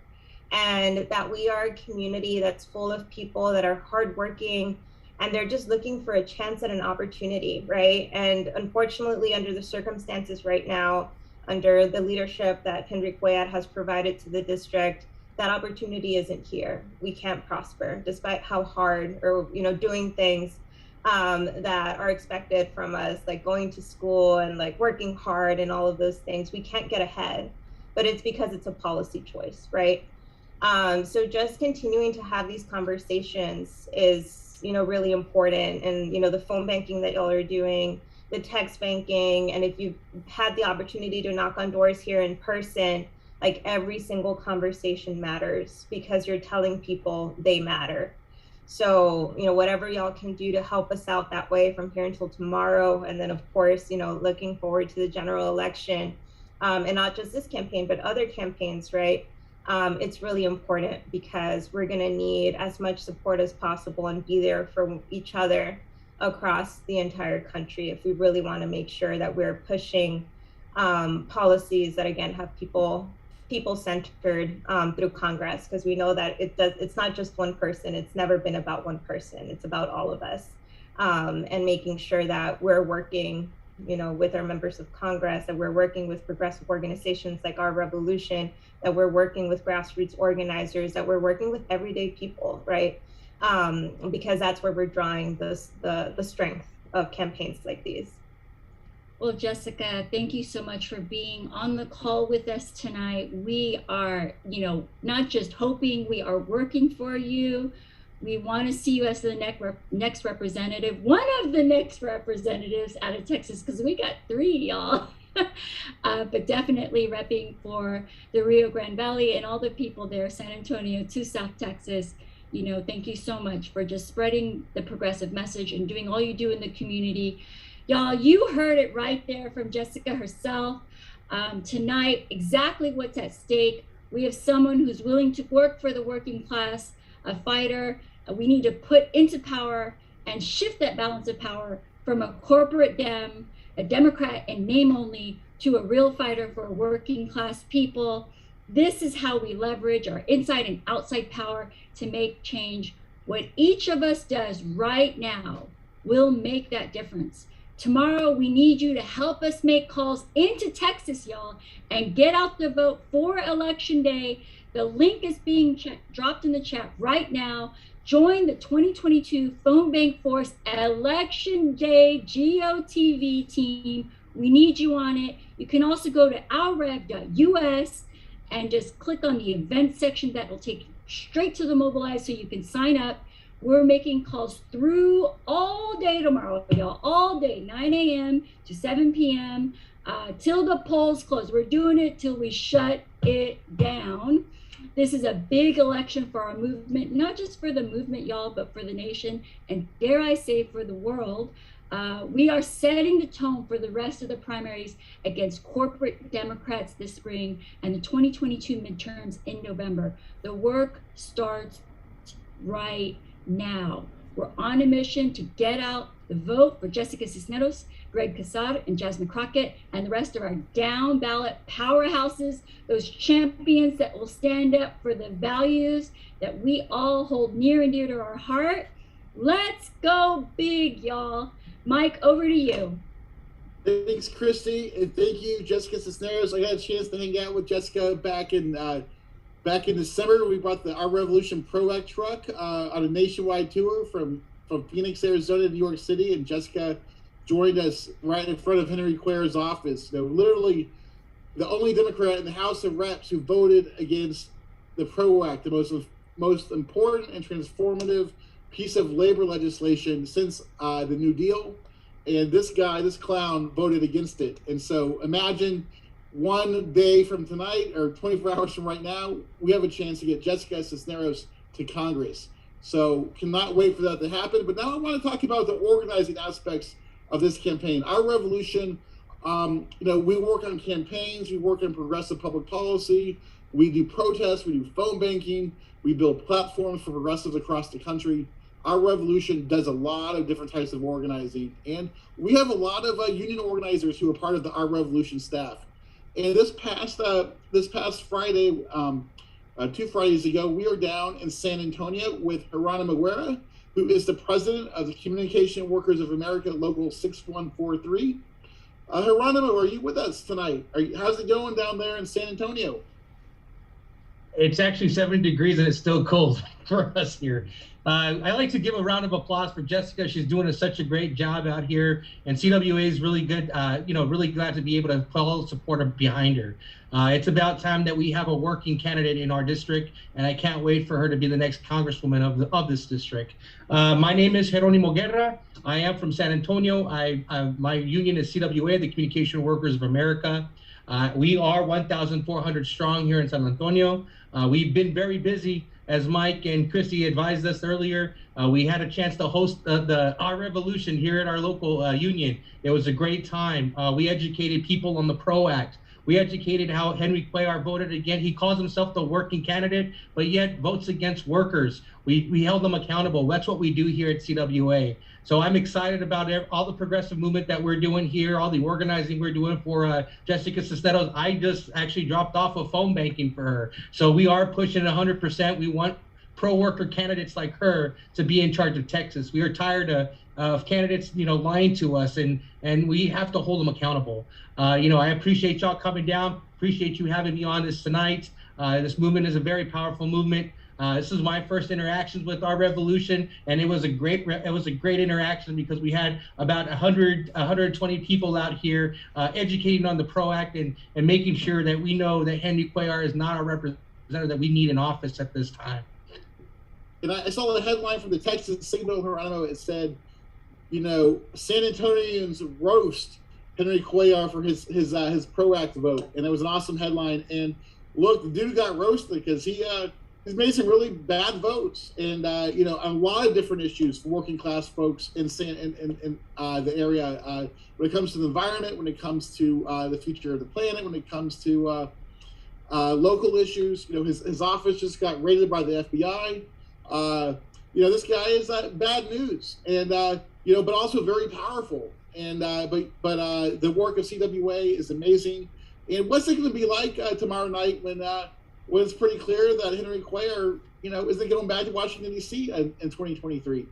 And that we are a community that's full of people that are hardworking, and they're just looking for a chance at an opportunity, right? And unfortunately, under the circumstances right now, under the leadership that Henry Cuellar has provided to the district, that opportunity isn't here. We can't prosper despite how hard or, doing things that are expected from us, like going to school and like working hard and all of those things. We can't get ahead, but it's because it's a policy choice, right? So just continuing to have these conversations is, really important. And, the phone banking that y'all are doing, the text banking, and if you've had the opportunity to knock on doors here in person, like every single conversation matters because you're telling people they matter. So, whatever y'all can do to help us out that way from here until tomorrow. And then of course, looking forward to the general election, and not just this campaign, but other campaigns, right? It's really important because we're going to need as much support as possible and be there for each other across the entire country if we really want to make sure that we're pushing policies that, again, have people centered through Congress, because we know that it's not just one person. It's never been about one person. It's about all of us, and making sure that we're working with our members of Congress, that we're working with progressive organizations like Our Revolution, that we're working with grassroots organizers, that we're working with everyday people, right? Because that's where we're drawing the strength of campaigns like these. Well, Jessica, thank you so much for being on the call with us tonight. We are, not just hoping, we are working for you. We want to see you as the next representative, one of the next representatives out of Texas, because we got 3, y'all. But definitely repping for the Rio Grande Valley and all the people there, San Antonio to South Texas. Thank you so much for just spreading the progressive message and doing all you do in the community. Y'all, you heard it right there from Jessica herself. Tonight, exactly what's at stake. We have someone who's willing to work for the working class, a fighter. We need to put into power and shift that balance of power from a corporate a Democrat in name only, to a real fighter for working class people. This is how we leverage our inside and outside power to make change. What each of us does right now will make that difference. Tomorrow, we need you to help us make calls into Texas, y'all, and get out the vote for Election Day. The link is being dropped in the chat right now. Join the 2022 Phone Bank Force Election Day GOTV team. We need you on it. You can also go to ourrev.us and just click on the event section. That will take you straight to the Mobilize so you can sign up. We're making calls through all day tomorrow, y'all, all day, 9 a.m. to 7 p.m. Till the polls close. We're doing it till we shut it down. This is a big election for our movement, not just for the movement, y'all, but for the nation, and dare I say, for the world. We are setting the tone for the rest of the primaries against corporate Democrats this spring and the 2022 midterms in November. The work starts right now. We're on a mission to get out the vote for Jessica Cisneros, Greg Casar, and Jasmine Crockett, and the rest of our down ballot powerhouses, those champions that will stand up for the values that we all hold near and dear to our heart. Let's go big, y'all. Mike, over to you. Thanks, Christy, and thank you, Jessica Cisneros. I got a chance to hang out with Jessica back in December. We brought the Our Revolution Pro-Act truck on a nationwide tour from Phoenix, Arizona to New York City, and Jessica joined us right in front of Henry Cuellar's office. Literally the only Democrat in the House of Reps who voted against the Pro-Act, the most important and transformative piece of labor legislation since the New Deal. and this clown voted against it. And so imagine one day from tonight or 24 hours from right now, we have a chance to get Jessica Cisneros to Congress. So cannot wait for that to happen. But now I want to talk about the organizing aspects of this campaign. Our revolution, we work on campaigns, we work on progressive public policy, we do protests, we do phone banking, we build platforms for progressives across the country. Our revolution does a lot of different types of organizing, and we have a lot of union organizers who are part of Our Revolution staff. And this past Friday, 2 Fridays ago, we were down in San Antonio with Geronimo Guerra, who is the president of the Communication Workers of America, Local 6143. Geronimo, are you with us tonight? How's it going down there in San Antonio? It's actually 70 degrees and it's still cold for us here. I like to give a round of applause for Jessica. She's doing such a great job out here, and CWA is really good. Really glad to be able to put all the support behind her. It's about time that we have a working candidate in our district, and I can't wait for her to be the next congresswoman of this district. My name is Geronimo Guerra. I am from San Antonio. My union is CWA, the Communication Workers of America. We are 1,400 strong here in San Antonio. We've been very busy. As Mike and Christy advised us earlier, we had a chance to host Our Revolution here at our local union. It was a great time. We educated people on the PRO Act. We educated how Henry Cuellar voted again. He calls himself the working candidate, but yet votes against workers. We held them accountable. That's what we do here at CWA. So I'm excited about all the progressive movement that we're doing here, all the organizing we're doing for Jessica Cisneros. I just actually dropped off of phone banking for her. So we are pushing 100%. We want pro-worker candidates like her to be in charge of Texas. We are tired of candidates, lying to us, and we have to hold them accountable. I appreciate y'all coming down. Appreciate you having me on this tonight. This movement is a very powerful movement. This is my first interactions with Our Revolution, and it was a great interaction because we had about 120 people out here educating on the PRO Act and making sure that we know that Henry Cuellar is not a representative that we need in office at this time. And I saw the headline from the Texas Signal, Geronimo. It said, San Antonians roast Henry Cuellar for his PRO Act vote, and it was an awesome headline. And look, the dude got roasted because he's made some really bad votes, and on a lot of different issues for working class folks in the area. When it comes to the environment, when it comes to the future of the planet, when it comes to local issues, his office just got raided by the FBI. This guy is bad news, and but also very powerful. And but the work of CWA is amazing. And what's it going to be like tomorrow night when it's pretty clear that Henry Cuellar, isn't going back to Washington, D.C. in 2023?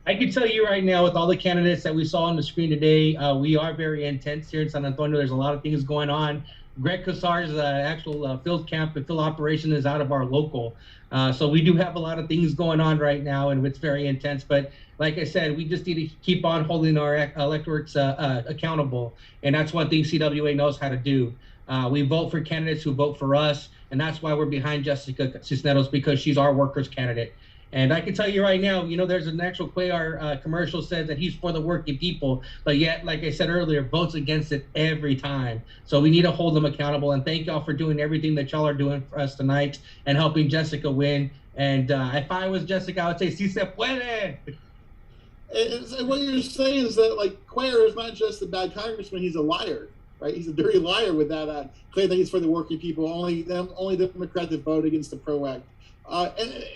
I can tell you right now, with all the candidates that we saw on the screen today, we are very intense here in San Antonio. There's a lot of things going on. Greg Cassar's actual field camp and field operation is out of our local. So we do have a lot of things going on right now, and it's very intense. But like I said, we just need to keep on holding our electorates accountable. And that's one thing CWA knows how to do. We vote for candidates who vote for us. And that's why we're behind Jessica Cisneros, because she's our workers candidate. And I can tell you right now, there's an actual Cuellar commercial said that he's for the working people, but yet, like I said earlier, votes against it every time. So we need to hold them accountable. And thank y'all for doing everything that y'all are doing for us tonight and helping Jessica win. And if I was Jessica, I would say, si se puede. And what you're saying is that, Cuellar is not just a bad congressman, he's a liar. Right, he's a dirty liar with that claim that he's for the working people. Only Democrat that vote against the PRO Act.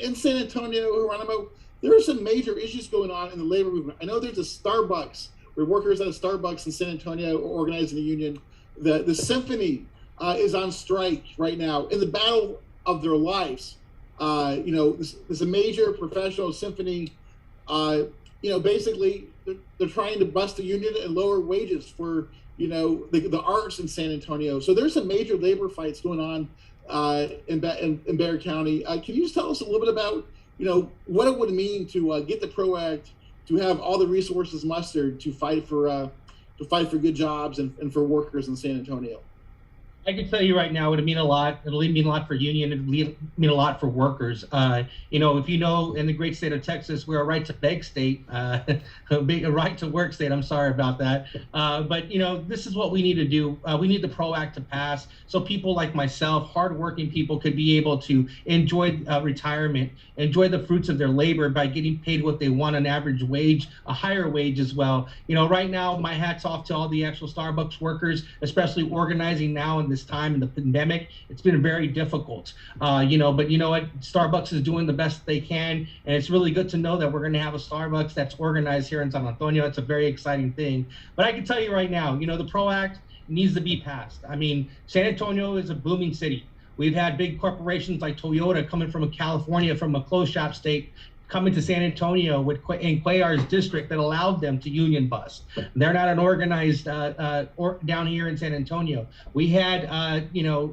In San Antonio, Geronimo, there are some major issues going on in the labor movement. I know there's a Starbucks where workers at a Starbucks in San Antonio are organizing a union. The symphony is on strike right now in the battle of their lives. There's a major professional symphony. Basically they're trying to bust the union and lower wages for the arts in San Antonio. So there's some major labor fights going on in Bexar County. Can you just tell us a little bit about, what it would mean to get the PRO Act, to have all the resources mustered to fight for good jobs and for workers in San Antonio? I can tell you right now, it'll mean a lot. It'll mean a lot for union. It'll mean a lot for workers. You know, if you know, in the great state of Texas, we're a right to beg state, a right to work state. I'm sorry about that. But, you know, this is what we need to do. We need the PRO Act to pass so people like myself, hardworking people, could be able to enjoy retirement, enjoy the fruits of their labor by getting paid what they want, an average wage, a higher wage as well. You know, right now, my hat's off to all the actual Starbucks workers, especially organizing now in this time in the pandemic. It's been very difficult, you know, but you know what? Starbucks is doing the best they can. And it's really good to know that we're going to have a Starbucks that's organized here in San Antonio. It's a very exciting thing. But I can tell you right now, you know, the PRO Act needs to be passed. I mean, San Antonio is a booming city. We've had big corporations like Toyota coming from California, from a closed shop state, coming to San Antonio in Cuellar's district that allowed them to union bus. They're not an organized down here in San Antonio. We had, you know,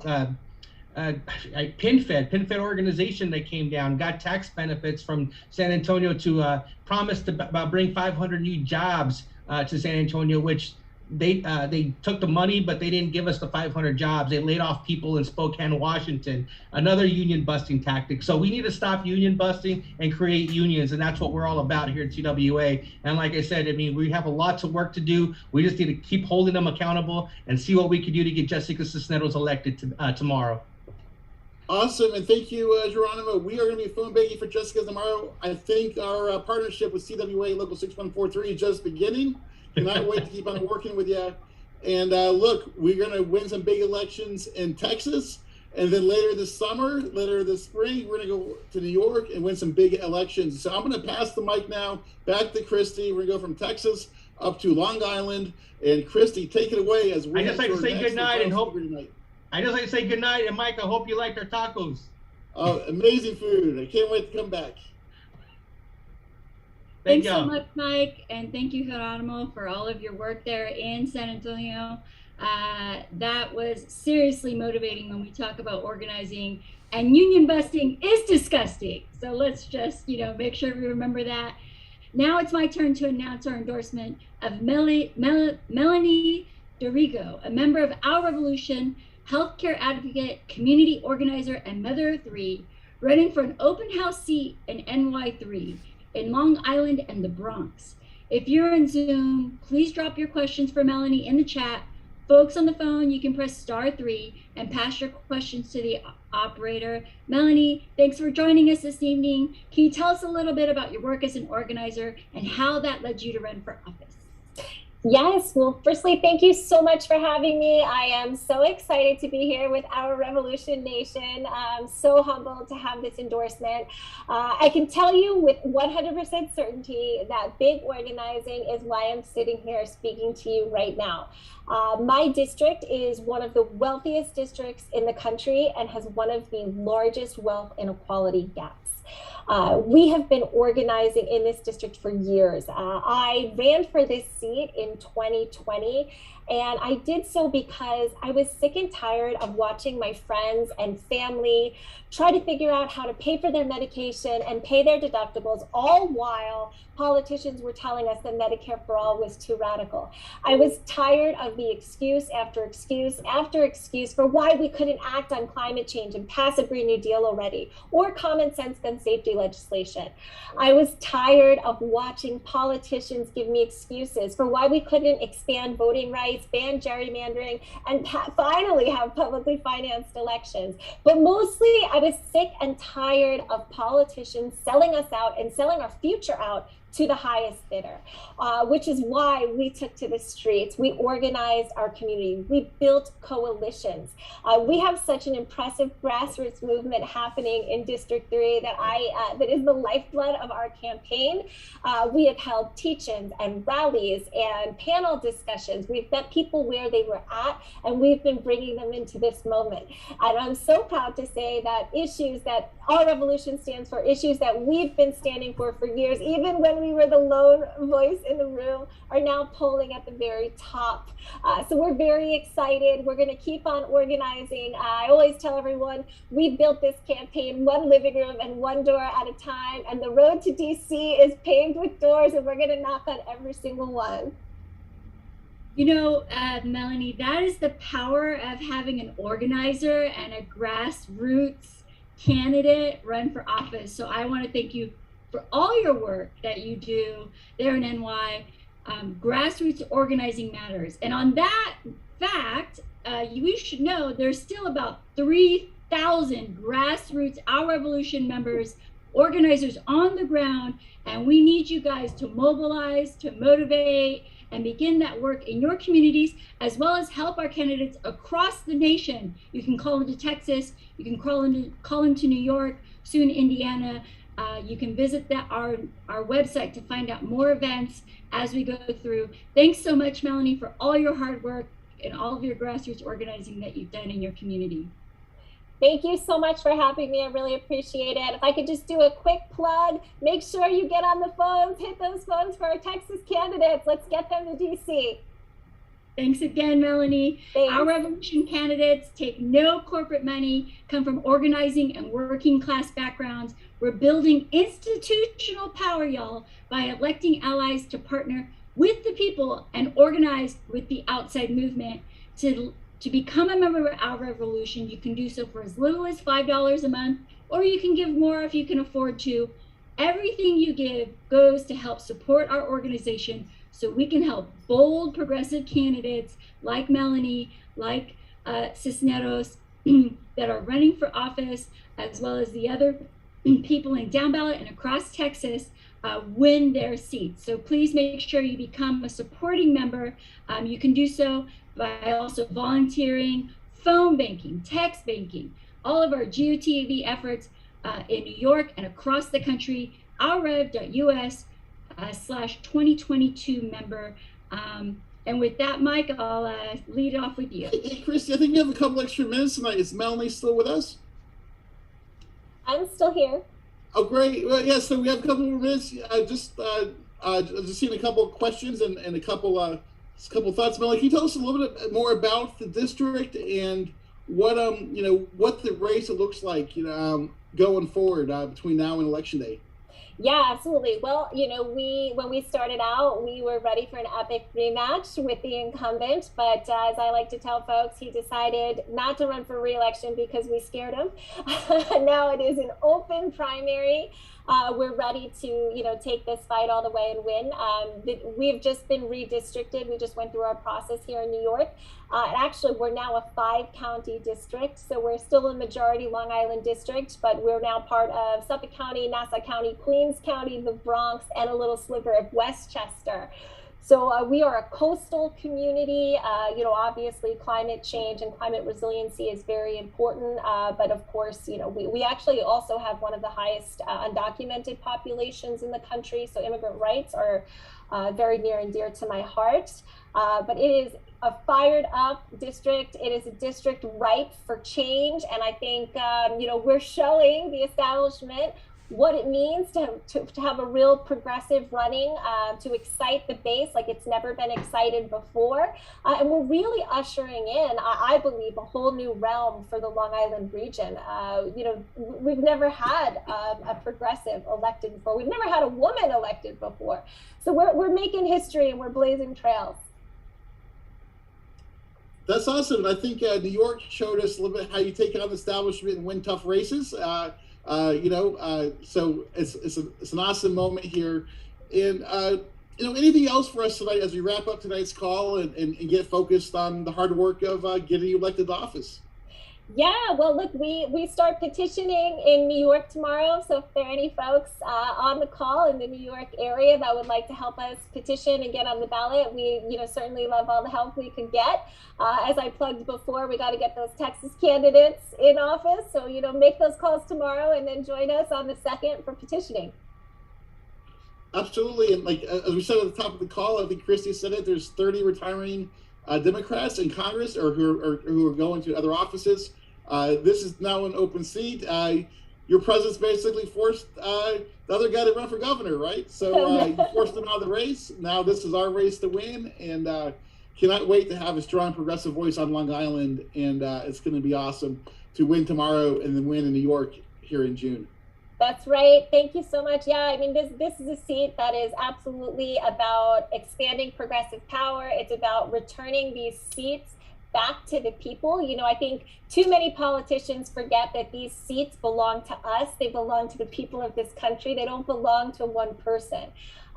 PinFed organization that came down, got tax benefits from San Antonio to promise to bring 500 new jobs to San Antonio, which they took the money, but they didn't give us the 500 jobs. They laid off people in Spokane, Washington, another union busting tactic. So we need to stop union busting and create unions. And that's what we're all about here at TWA. And like I said, I mean, we have a lot of work to do. We just need to keep holding them accountable and see what we can do to get Jessica Cisneros elected tomorrow. Awesome, and thank you, Geronimo. We are going to be phone banking for Jessica tomorrow. I think our partnership with CWA Local 6143 is just beginning. Cannot wait to keep on working with you. And look, we're going to win some big elections in Texas. And then later this summer, later this spring, we're going to go to New York and win some big elections. So I'm going to pass the mic now back to Christy. We're going to go from Texas up to Long Island. And Christy, take it away as we I just like to say good night and hope. I just like to say good night. And Mike, I hope you liked our tacos. Oh, amazing food. I can't wait to come back. Thanks so much, Mike, and thank you, Geronimo, for all of your work there in San Antonio. That was seriously motivating when we talk about organizing, and union busting is disgusting. So let's just, you know, make sure we remember that. Now it's my turn to announce our endorsement of Melanie Dorigo, a member of Our Revolution, healthcare advocate, community organizer, and mother of three, running for an open house seat in NY3. In Long Island and the Bronx. If you're in Zoom, please drop your questions for Melanie in the chat. Folks on the phone, you can press *3 and pass your questions to the operator. Melanie, thanks for joining us this evening. Can you tell us a little bit about your work as an organizer and how that led you to run for office? Yes, well, firstly, thank you so much for having me. I am so excited to be here with Our Revolution Nation. I'm so humbled to have this endorsement. I can tell you with 100% certainty that big organizing is why I'm sitting here speaking to you right now. My district is one of the wealthiest districts in the country and has one of the largest wealth inequality gaps. We have been organizing in this district for years. I ran for this seat in 2020, and I did so because I was sick and tired of watching my friends and family try to figure out how to pay for their medication and pay their deductibles, all while politicians were telling us that Medicare for all was too radical. I was tired of the excuse after excuse after excuse for why we couldn't act on climate change and pass a Green New Deal already, or common sense gun safety legislation. I was tired of watching politicians give me excuses for why we couldn't expand voting rights, ban gerrymandering, and finally have publicly financed elections. But mostly I was sick and tired of politicians selling us out and selling our future out to the highest bidder, which is why we took to the streets. We organized our community. We built coalitions. We have such an impressive grassroots movement happening in District 3 that is the lifeblood of our campaign. We have held teach-ins and rallies and panel discussions. We've met people where they were at, and we've been bringing them into this moment. And I'm so proud to say that issues that Our Revolution stands for, issues that we've been standing for years, even when we were the lone voice in the room, are now polling at the very top. So we're very excited. We're going to keep on organizing. I always tell everyone, we built this campaign one living room and one door at a time, and the road to DC is paved with doors, and we're going to knock on every single one. You know, Melanie, that is the power of having an organizer and a grassroots candidate run for office. So I want to thank you for all your work that you do there in NY. Grassroots organizing matters. And on that fact, we should know there's still about 3,000 grassroots Our Revolution members, organizers on the ground, and we need you guys to mobilize, to motivate, and begin that work in your communities, as well as help our candidates across the nation. You can call into Texas, you can call into New York, soon Indiana. You can visit our website to find out more events as we go through. Thanks so much, Melanie, for all your hard work and all of your grassroots organizing that you've done in your community. Thank you so much for having me. I really appreciate it. If I could just do a quick plug, make sure you get on the phones, hit those phones for our Texas candidates. Let's get them to DC. Thanks again, Melanie. Thanks. Our Revolution candidates take no corporate money, come from organizing and working class backgrounds. We're building institutional power, y'all, by electing allies to partner with the people and organize with the outside movement. To become a member of Our Revolution, you can do so for as little as $5 a month, or you can give more if you can afford to. Everything you give goes to help support our organization so we can help bold progressive candidates like Melanie, like Cisneros, that are running for office, as well as the other people in down ballot and across Texas, win their seats. So please make sure you become a supporting member. You can do so by also volunteering, phone banking, text banking, all of our GOTV efforts in New York and across the country, ourrev.us/2022 member. And with that, Mike, I'll lead off with you. Hey, Christy, I think we have a couple extra minutes tonight. Is Melanie still with us? I'm still here. Oh, great. Well, yeah, so we have a couple more minutes. Just seeing a couple of questions and a couple thoughts. Melanie, can you tell us a little bit more about the district and what what the race looks like, going forward between now and Election Day? Yeah, absolutely. Well, when we started out, we were ready for an epic rematch with the incumbent, but as I like to tell folks, he decided not to run for re-election because we scared him. Now it is an open primary. We're ready to, take this fight all the way and win. We've just been redistricted. We just went through our process here in New York. Actually, we're now a 5-county district, so we're still a majority Long Island district, but we're now part of Suffolk County, Nassau County, Queens County, the Bronx, and a little sliver of Westchester. So we are a coastal community. Obviously climate change and climate resiliency is very important. But of course, we actually also have one of the highest undocumented populations in the country. So immigrant rights are very near and dear to my heart. But it is a fired up district. It is a district ripe for change. And I think, we're showing the establishment what it means to have a real progressive running, to excite the base like it's never been excited before. And we're really ushering in, I believe, a whole new realm for the Long Island region. We've never had a progressive elected before. We've never had a woman elected before. So we're making history and we're blazing trails. That's awesome. And I think New York showed us a little bit how you take on the establishment and win tough races. So it's an awesome moment here. And anything else for us tonight as we wrap up tonight's call and get focused on the hard work of getting you elected to office? Yeah, well, look, we start petitioning in New York tomorrow. So if there are any folks on the call in the New York area that would like to help us petition and get on the ballot, we certainly love all the help we can get. As I plugged before, we got to get those Texas candidates in office. So, make those calls tomorrow and then join us on the 2nd for petitioning. Absolutely. And as we said at the top of the call, I think Christy said it, there's 30 retiring Democrats in Congress or who are going to other offices. This is now an open seat. Your presence basically forced the other guy to run for governor, right? So you forced him out of the race. Now this is our race to win, and cannot wait to have a strong progressive voice on Long Island. And it's going to be awesome to win tomorrow and then win in New York here in June. That's right. Thank you so much. Yeah, I mean, this is a seat that is absolutely about expanding progressive power. It's about returning these seats back to the people. You know, I think too many politicians forget that these seats belong to us. They belong to the people of this country. They don't belong to one person.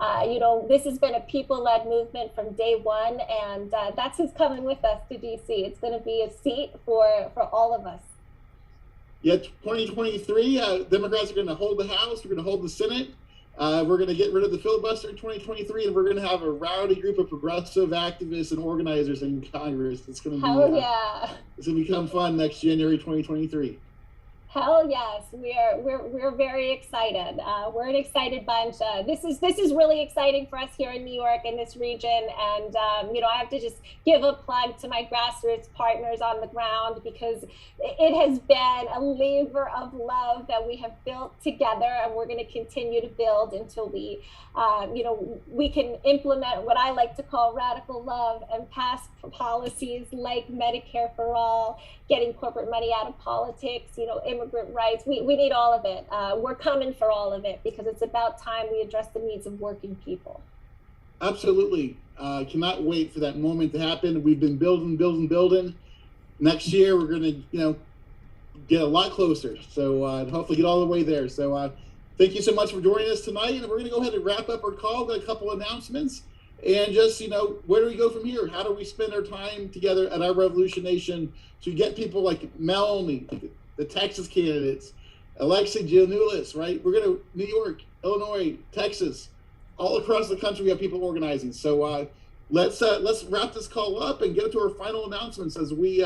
You know, this has been a people-led movement from day one, and that's who's coming with us to DC. It's going to be a seat for all of us. Yeah, 2023, Democrats are going to hold the House. We're going to hold the Senate. We're going to get rid of the filibuster in 2023, and we're going to have a rowdy group of progressive activists and organizers in Congress. It's going to be it's going to become fun next January 2023. Hell yes, we're very excited. We're an excited bunch. This is really exciting for us here in New York in this region, and you know, I have to just give a plug to my grassroots partners on the ground, because it has been a labor of love that we have built together, and we're going to continue to build until we, you know, we can implement what I like to call radical love and pass policies like Medicare for all, getting corporate money out of politics, you know, immigrant rights. We need all of it. We're coming for all of it, because it's about time we address the needs of working people. Absolutely. Cannot wait for that moment to happen. We've been building. Next year, we're going to, you know, get a lot closer. So hopefully get all the way there. So thank you so much for joining us tonight. And we're going to go ahead and wrap up our call. Got a couple announcements. And just, you know, where do we go from here? How do we spend our time together at our Revolution Nation to get people like Melanie, the Texas candidates, Alexi, Giannoulias, right? We're going to New York, Illinois, Texas, all across the country. We have people organizing. So let's wrap this call up and get to our final announcements as we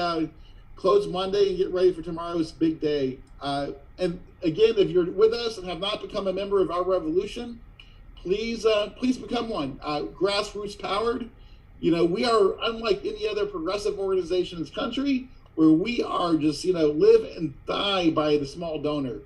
close Monday and get ready for tomorrow's big day. And again, if you're with us and have not become a member of our Revolution, please become one. Grassroots powered. You know, we are unlike any other progressive organization in this country, where we are just, you know, live and die by the small donor.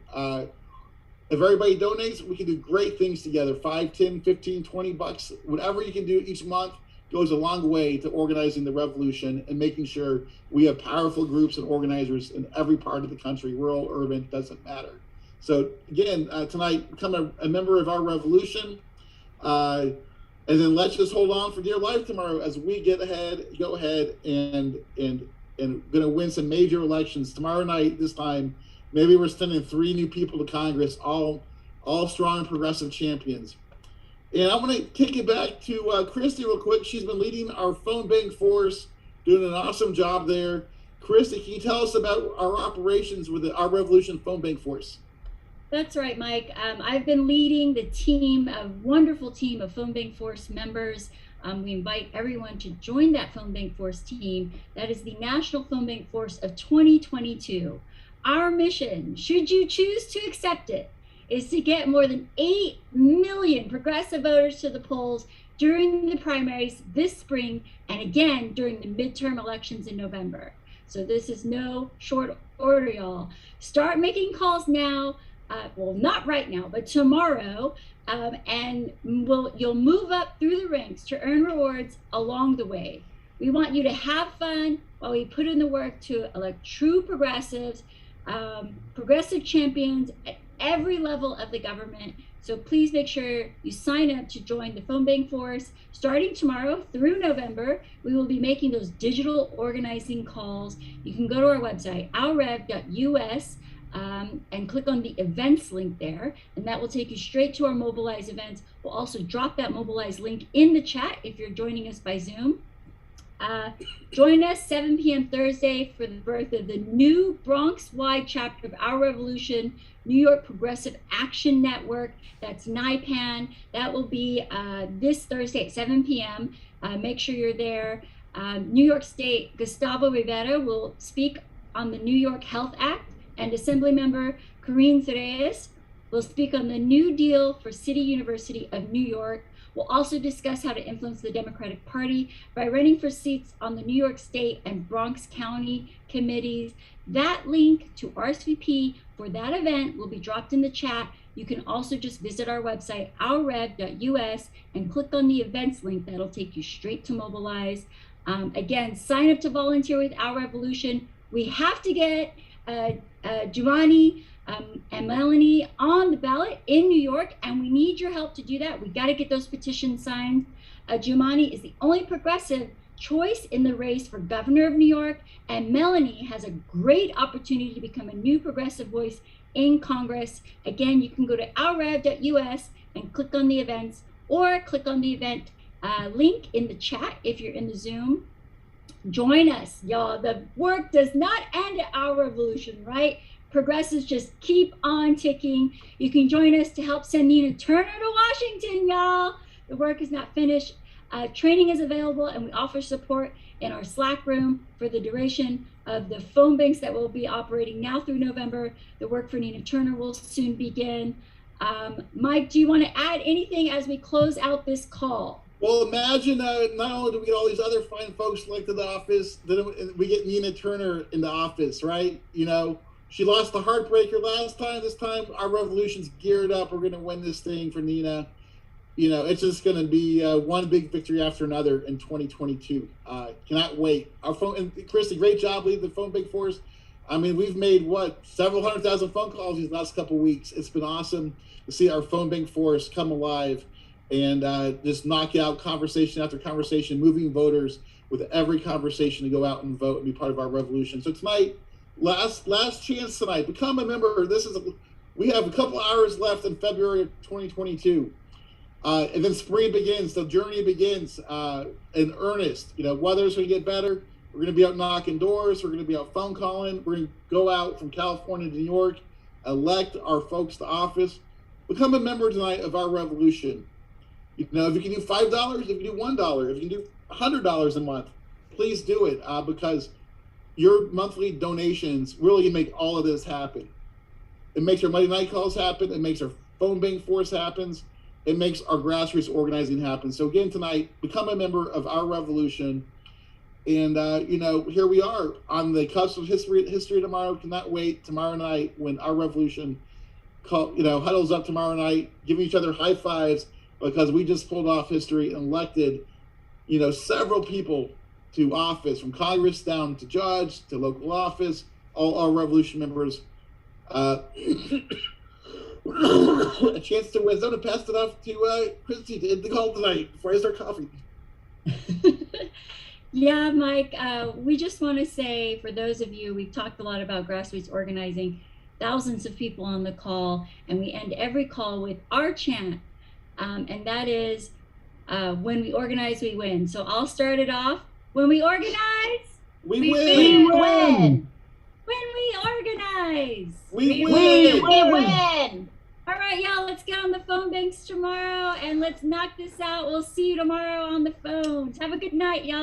If everybody donates, we can do great things together. 5, 10, 15, 20 bucks, whatever you can do each month goes a long way to organizing the revolution and making sure we have powerful groups and organizers in every part of the country, rural, urban, doesn't matter. So again, tonight, become a member of our revolution. And then let's just hold on for dear life tomorrow as we go ahead and gonna win some major elections tomorrow night. This time, maybe we're sending 3 new people to Congress, all strong progressive champions. And I want to kick it back to Christy real quick. She's been leading our phone bank force, doing an awesome job there. Christy, can you tell us about our operations with our Revolution phone bank force? That's right, Mike. I've been leading the team, a wonderful team of Phone Bank Force members. We invite everyone to join that Phone Bank Force team. That is the National Phone Bank Force of 2022. Our mission, should you choose to accept it, is to get more than 8 million progressive voters to the polls during the primaries this spring, and again during the midterm elections in November. So this is no short order, y'all. Start making calls now. Well, not right now, but tomorrow, and you'll move up through the ranks to earn rewards along the way. We want you to have fun while we put in the work to elect true progressives, progressive champions at every level of the government. So please make sure you sign up to join the Phone Bank Force. Starting tomorrow through November, we will be making those digital organizing calls. You can go to our website, ourrev.us, and click on the events link there, and that will take you straight to our Mobilize events. We'll also drop that Mobilize link in the chat if you're joining us by Zoom. Join us 7 p.m. Thursday for the birth of the new Bronx-wide chapter of Our Revolution, New York Progressive Action Network. That's NIPAN. That will be this Thursday at 7 p.m. Make sure you're there. New York State, Gustavo Rivera will speak on the New York Health Act, and Assemblymember Corinne Reyes will speak on the New Deal for City University of New York. We'll also discuss how to influence the Democratic Party by running for seats on the New York State and Bronx County committees. That link to RSVP for that event will be dropped in the chat. You can also just visit our website, ourrev.us, and click on the events link. That'll take you straight to Mobilize. Again, sign up to volunteer with Our Revolution. We have to get Giovanni and Melanie on the ballot in New York, and we need your help to do that. We got to get those petitions signed. Giovanni is the only progressive choice in the race for governor of New York, and Melanie has a great opportunity to become a new progressive voice in Congress. Again, you can go to ourrev.us and click on the events, or click on the event link in the chat if you're in the Zoom. Join us, y'all. The work does not end at Our Revolution, right? Progressives just keep on ticking. You can join us to help send Nina Turner to Washington, y'all. The work is not finished. Training is available, and we offer support in our Slack room for the duration of the phone banks that will be operating now through November. The work for Nina Turner will soon begin. Mike, do you want to add anything as we close out this call? Well, imagine not only do we get all these other fine folks elected to the office, then we get Nina Turner in the office, right? You know, she lost the heartbreaker last time. This time, our revolution's geared up. We're going to win this thing for Nina. You know, it's just going to be one big victory after another in 2022. Cannot wait. Our phone, and Christy, great job leading the phone bank for us. I mean, we've made several 100,000 phone calls these last couple of weeks. It's been awesome to see our phone bank force come alive and just knock out conversation after conversation, moving voters with every conversation to go out and vote and be part of our revolution. So tonight, last chance tonight, become a member. We have a couple hours left in February of 2022. And then spring begins, the journey begins in earnest. You know, weather's going to get better. We're going to be out knocking doors. We're going to be out phone calling. We're going to go out from California to New York, elect our folks to office. Become a member tonight of our revolution. You know, if you can do $5, if you can do $1, if you can do $100 a month, please do it because your monthly donations really make all of this happen. It makes our Monday night calls happen. It makes our phone bank force happens. It makes our grassroots organizing happen. So again, tonight, become a member of our revolution. And, you know, here we are on the cusp of history tomorrow. Cannot wait tomorrow night when our revolution huddles up tomorrow night, giving each other high fives because we just pulled off history and elected, you know, several people to office, from Congress down to judge to local office, all our revolution members. A chance to win. So I'm going to pass it off to Christy to end the call tonight before I start coughing. Yeah, Mike, we just want to say, for those of you, we've talked a lot about grassroots organizing, thousands of people on the call, and we end every call with our chant, and that is, when we organize, we win. So I'll start it off. When we organize, we win. We win. When we organize, we win. We win. All right, y'all, let's get on the phone banks tomorrow and let's knock this out. We'll see you tomorrow on the phones. Have a good night, y'all.